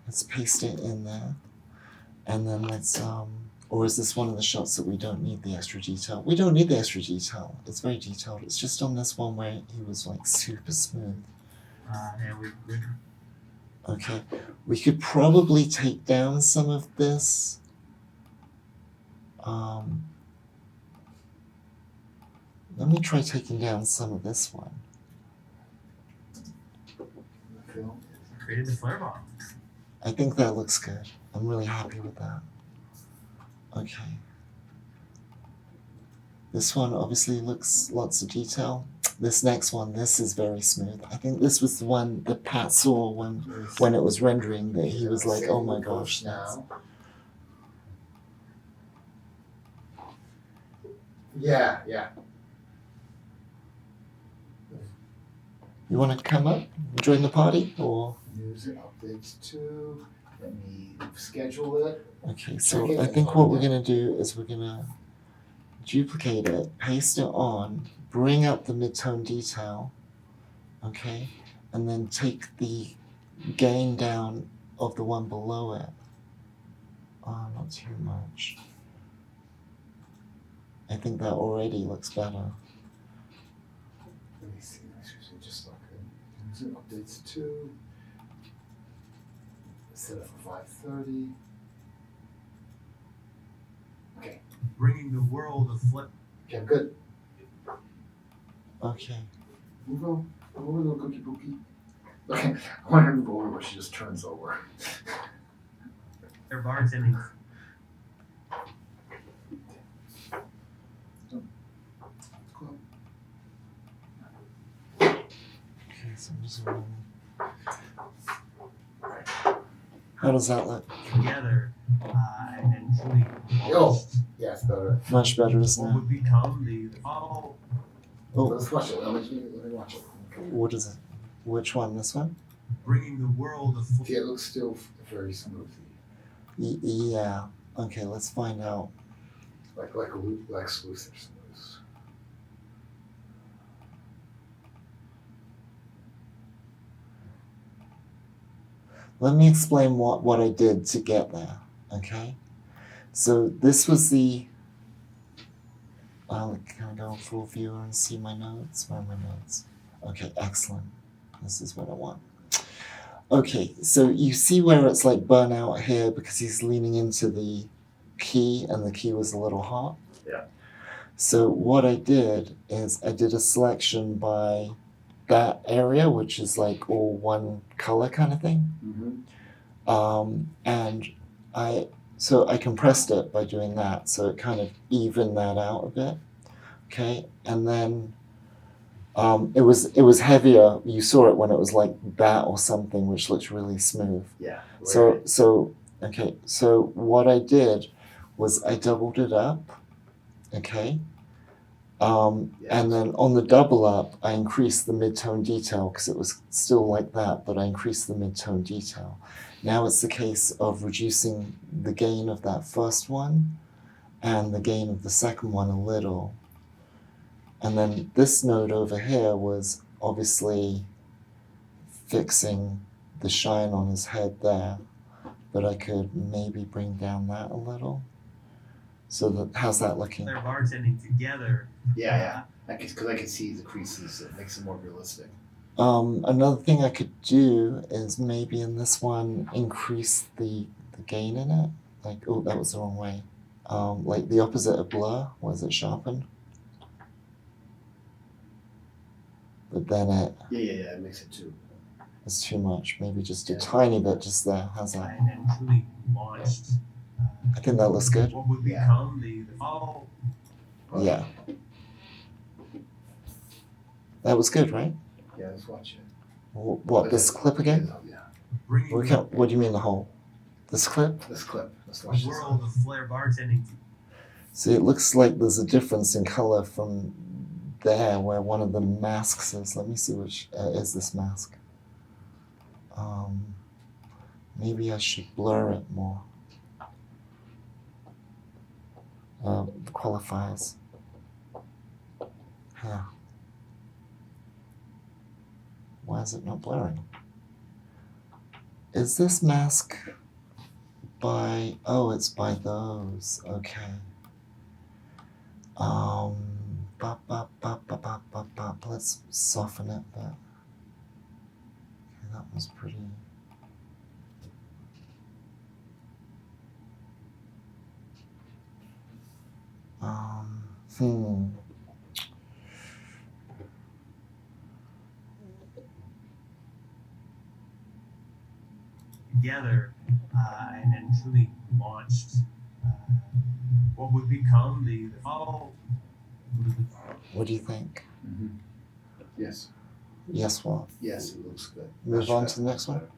Let's paste it in there. And then let's or is this one of the shots that we don't need the extra detail? We don't need the extra detail. It's very detailed. It's just on this one where he was like super smooth. And we've Okay, we could probably take down some of this. Let me try taking down some of this one. The film is created the flare bomb. I think that looks good. I'm really happy with that. Okay. This one obviously looks lots of detail. This next one, this is very smooth. I think this was the one that Pat saw when it was rendering that he was like, oh my gosh, that's... now. Yeah. You want to come up and join the party, or? News and updates too. Let me schedule it. Okay, so I think what we're gonna do is we're gonna duplicate it, paste it on, bring up the mid-tone detail, okay, and then take the gain down of the one below it. Not too much. I think that already looks better. Let me see. Just like updates to set up for 5:30. Okay. Bringing the world of flip. Okay, I'm good. Okay. Move over, little cookie pookie. Okay, I want her to move over where she just turns over. They're bartending. Okay, so I'm just rolling. How does that look? Together and truly Yo. Yeah, it's better. Much better, isn't what it? would become the oh Oh, Let's watch it. Let me watch it. Okay. what is it? Which one? This one? bringing the world of See, it looks still very smooth. Yeah. Okay, let's find out. Like smooth. Let me explain what I did to get there, okay? So this was the... can I go in full view and see my notes? Where are my notes? Okay, excellent. This is what I want. Okay, so you see where it's like burnout here because he's leaning into the key and the key was a little hot? Yeah. So what I did is I did a selection by that area, which is like all one color kind of thing. And I compressed it by doing that, so it kind of evened that out a bit. Okay, and then it was heavier. You saw it when it was like that or something, which looks really smooth. Yeah. So what I did was I doubled it up. Okay. And then on the double up, I increased the mid-tone detail because it was still like that, but I increased the mid-tone detail. Now it's the case of reducing the gain of that first one and the gain of the second one a little. And then this node over here was obviously fixing the shine on his head there, but I could maybe bring down that a little. So how's that looking? they're bartending together. Yeah. Because I can see the creases. It makes it more realistic. Another thing I could do is maybe in this one increase the gain in it. Like, oh, that was the wrong way. Like the opposite of blur, was it sharpened? But then Yeah, it makes it too. it's too much. Maybe just a Yeah. tiny bit just there. How's that? And truly launched I think that looks good. what would Yeah. become the oh Yeah. That was good, right? Yeah, let's watch it. What, this clip again? Yeah. bringing What do you mean the whole? This clip? This clip. Let's watch the this. world of flair bartending. See, it looks like there's a difference in color from there where one of the masks is. Let me see which is this mask. Maybe I should blur it more. The qualifiers. Huh. Why is it not blurring? Is this mask by... Oh, it's by those. Okay. Let's soften it, but... Okay, that was pretty... Together and truly launched what would become the oh What do you think? Yes. Yes, what? Yes, it looks good. Move Much on better, to the next much one? better.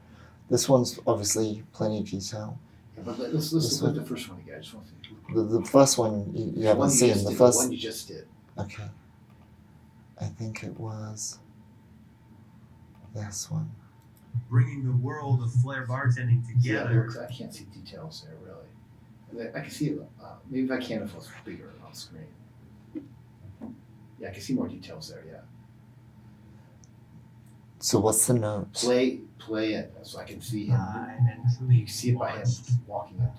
This one's obviously plenty of detail. Yeah, but let's This look at one? the first one again. I just want to see. The first one you haven't one you seen. just The did, first... The one you just did. Okay. I think it was this one. bringing the world of flair bartending Yeah, together. I can't see details there really. I can see it. Maybe if I can, if it's bigger on screen. Yeah, I can see more details there. Yeah. So what's the note? Play it so I can see him. And truly You can see it by him launched walking up.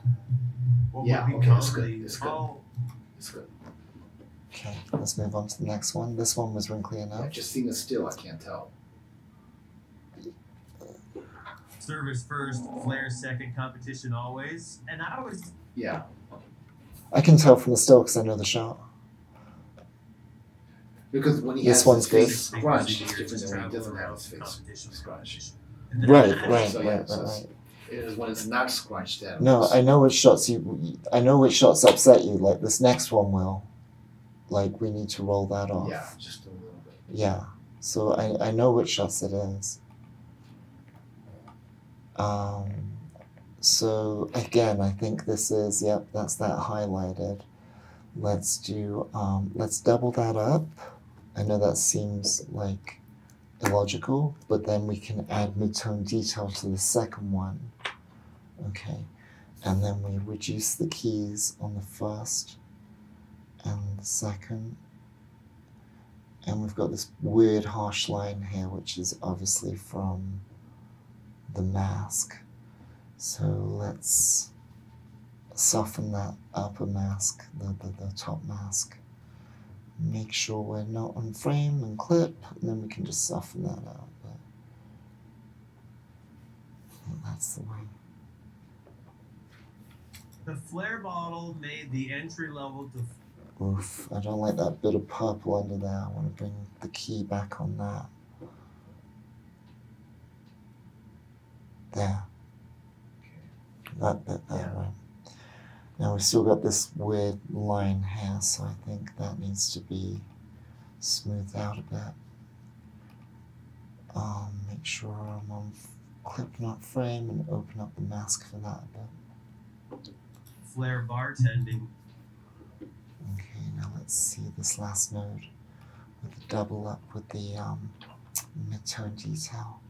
what Yeah, would okay, become it's good, the it's good. fall. It's good. Okay, let's move on to the next one. This one was wrinkly Yeah, enough. just seeing it still, I can't tell. Service first, flare second, competition always. And I was Yeah, I can tell from the still because I know the shot. because when he This has one's his good. face scrunched, it's different than when he doesn't have his face competition, scrunched. And then Right, I- right, So, right, yeah, right, so right. It is when it's not scrunched that. No, I know which shots I know which shots upset you. Like this next one will. Like we need to roll that off. Yeah, just a little bit. Yeah. So I know which shots it is. So again, I think this is, yep, that's that highlighted. Let's do, let's double that up. I know that seems like illogical, but then we can add mid-tone detail to the second one. Okay. And then we reduce the keys on the first and the second. And we've got this weird harsh line here, which is obviously from the mask. So let's soften that upper mask, the top mask. Make sure we're not on frame and clip, and then we can just soften that out. But I think that's the way. The flare bottle made the entry level to Oof, I don't like that bit of purple under there. I want to bring the key back on that. There. That bit there, Yeah. right. Now we've still got this weird line here, so I think that needs to be smoothed out a bit. Make sure I'm on clip not frame and open up the mask for that a bit. flare bartending. Okay, now let's see this last node with the double up with the mid-tone detail.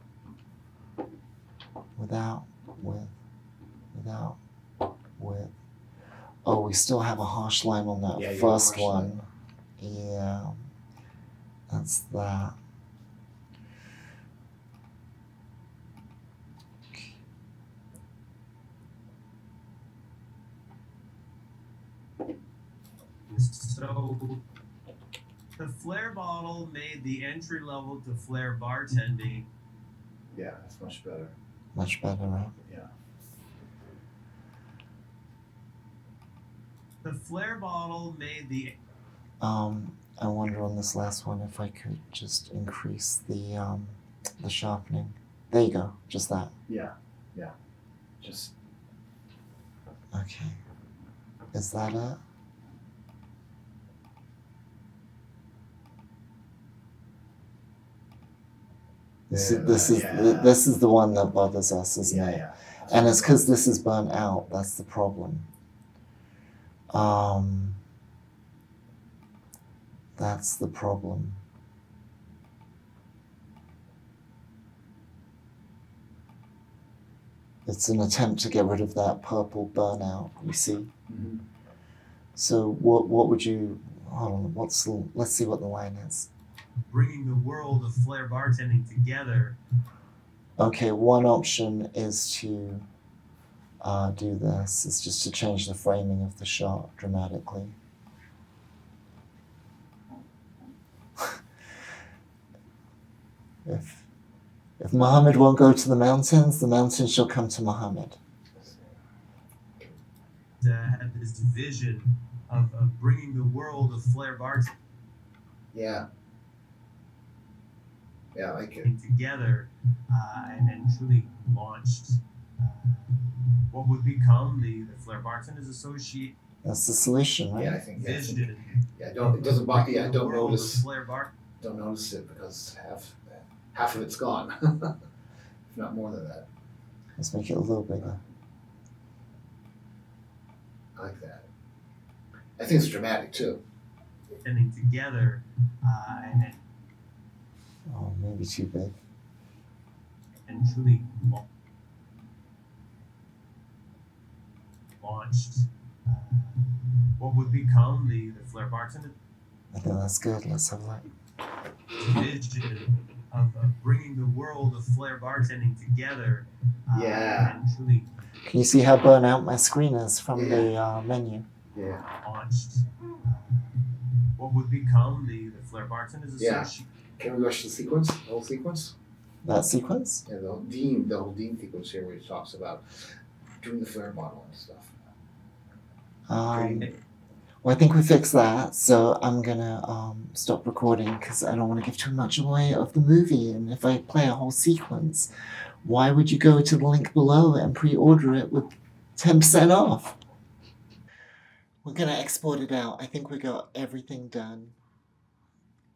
Without, with, without, with. Oh, we still have a harsh line on that Yeah, you have a first harsh one. line. Yeah, that's that. So the flare bottle made the entry level to flare bartending. Yeah, that's much better. Much better, right? Yeah. The flare bottle made the I wonder on this last one if I could just increase the sharpening. There you go, just that. Yeah. Yeah. Just Okay. Is that it? This is the one that bothers us, isn't yeah, it? yeah. And it's because this is burnt out. That's the problem. That's the problem. It's an attempt to get rid of that purple burnout, you see? Mhm. So what would you, hold on, let's see what the line is. bringing the world of flare bartending together. Okay, one option is to do this. It's just to change the framing of the shot dramatically. If Muhammad won't go to the mountains shall come to Muhammad. Had this vision of bringing the world of flare bartending Yeah. Yeah, I like it. together, and then truly launched what would become the Flare Bartenders Association That's the solution, right? Yeah, I think vision. yeah, don't it doesn't bother yeah, I Bringing the don't world of notice Flare Bar- don't notice it because half of it's gone. If not more than that. Let's make it a little bigger. I like that. I think it's dramatic too. Bartending together, and then Oh, maybe too big. truly launched what would become the Flare Bartender I think that's good. Let's have that. vision. of bringing the world of flair bartending together. Yeah. And truly Can you see how burnt out my screen is from the menu? Yeah. launched what would become the Flair Bartenders Yeah. Association. Can we watch the sequence? The whole sequence? That sequence? Yeah, the whole Dean sequence here where he talks about doing the flare bottle and stuff. Well, I think we fixed that, so I'm gonna stop recording because I don't want to give too much away of the movie. And if I play a whole sequence, why would you go to the link below and pre-order it with 10% off? We're gonna export it out. I think we got everything done.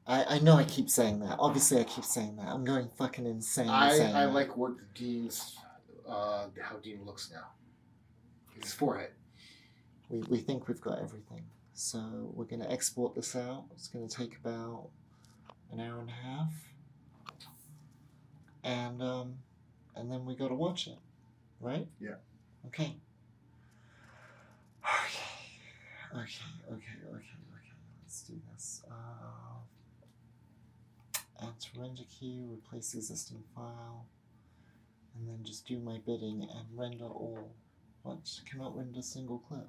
I know I keep saying that. Obviously, I keep saying that. I'm going fucking insane. saying I that. like what Dean's how Dean looks now. His forehead. We think we've got everything. So we're going to export this out. It's going to take about an hour and a half. And then we got to watch it. Right? Yeah. Okay. Okay. Let's do this. Add to render queue, replace existing file, and then just do my bidding and render all. What? Cannot render single clip.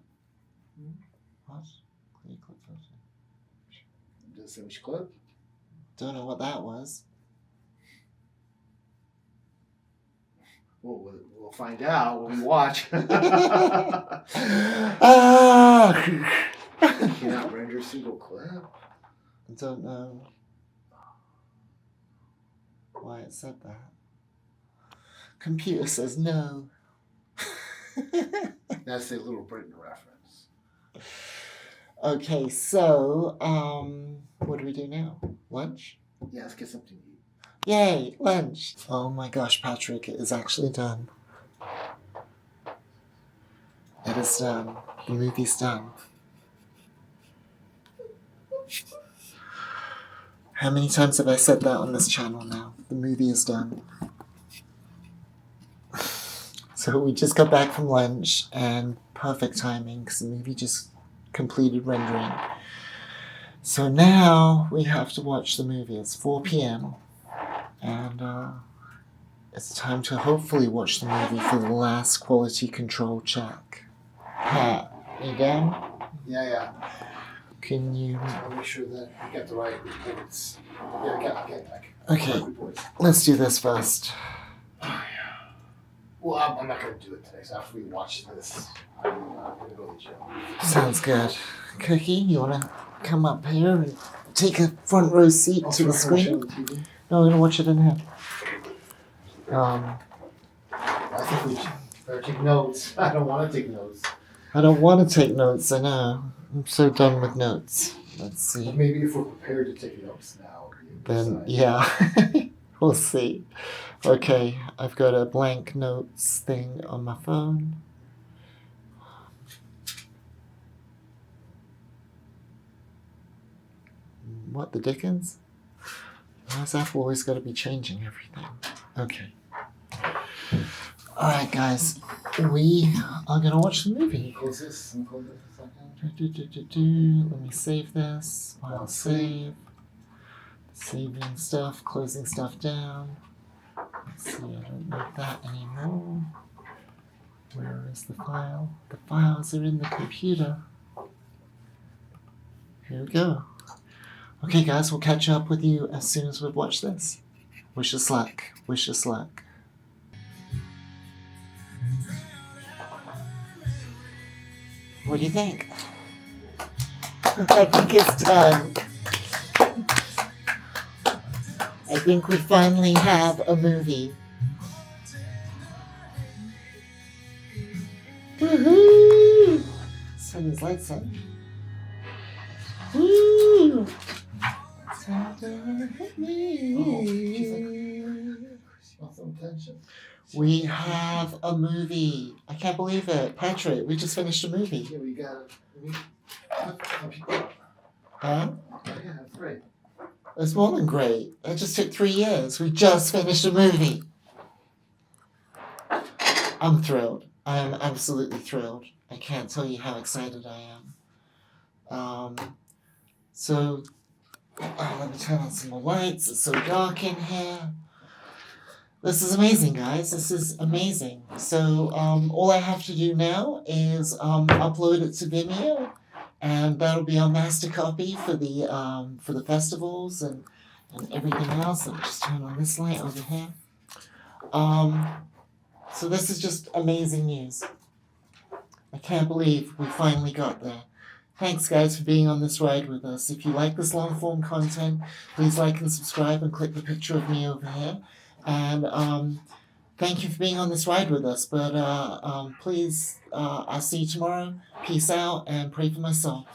What? Clear clip filter. Does image clip? Don't know what that was. We'll find out when we watch. Ah! Cannot render single clip. I don't know why it said that. Computer says no. That's a Little Britain reference. Okay, so what do we do now? Lunch? Yeah, let's get something to eat. Yay, lunch! Oh my gosh, Patrick, it is actually done. It is done. The movie's done. How many times have I said that on this channel now? The movie is done. So we just got back from lunch and perfect timing because the movie just completed rendering. So now we have to watch the movie. It's 4 p.m. and it's time to hopefully watch the movie for the last quality control check. Pat, you down? Yeah. Can you... I'll make sure that we get the right reports. Yeah, get back. Okay, Reports. let's do this first. Well, I'm not going to do it today, so after we watch this, I'm going to go to the gym. Sounds good. Cookie, you want to come up here and take a front row seat to the screen? No, I'm going to watch it in here. I think we better take notes. I don't want to take notes. I don't want to take notes, I know. I'm so done with notes. Let's see. Maybe if we're prepared to take notes now. Then, yeah. We'll see. Okay, I've got a blank notes thing on my phone. What the dickens? Why has Apple always got to be changing everything? Okay. Alright, guys. We are going to watch the movie. Close this and close this a second. Let me save this. File save. Saving stuff, closing stuff down. Let's see, I don't need that anymore. Where is the file? The files are in the computer. Here we go. Okay, guys, we'll catch up with you as soon as we've watched this. Wish us luck. Wish us luck. What do you think? I think it's done. I think we finally have a movie. Woohoo! Turn these lights on. Woo! Time to hit me. Want some attention? We have a movie. I can't believe it. Patrick, we just finished a movie. Yeah, we got it. Huh? Yeah, that's great. It's more than great. It just took 3 years. We just finished a movie. I'm thrilled. I am absolutely thrilled. I can't tell you how excited I am. So, Oh, let me turn on some more lights. It's so dark in here. This is amazing, guys. This is amazing. So all I have to do now is upload it to Vimeo, and that'll be our master copy for the festivals and everything else. Let me just turn on this light over here. So this is just amazing news. I can't believe we finally got there. Thanks, guys, for being on this ride with us. If you like this long form content, please like and subscribe and click the picture of me over here. And thank you for being on this ride with us. But please, I'll see you tomorrow. Peace out and pray for my soul.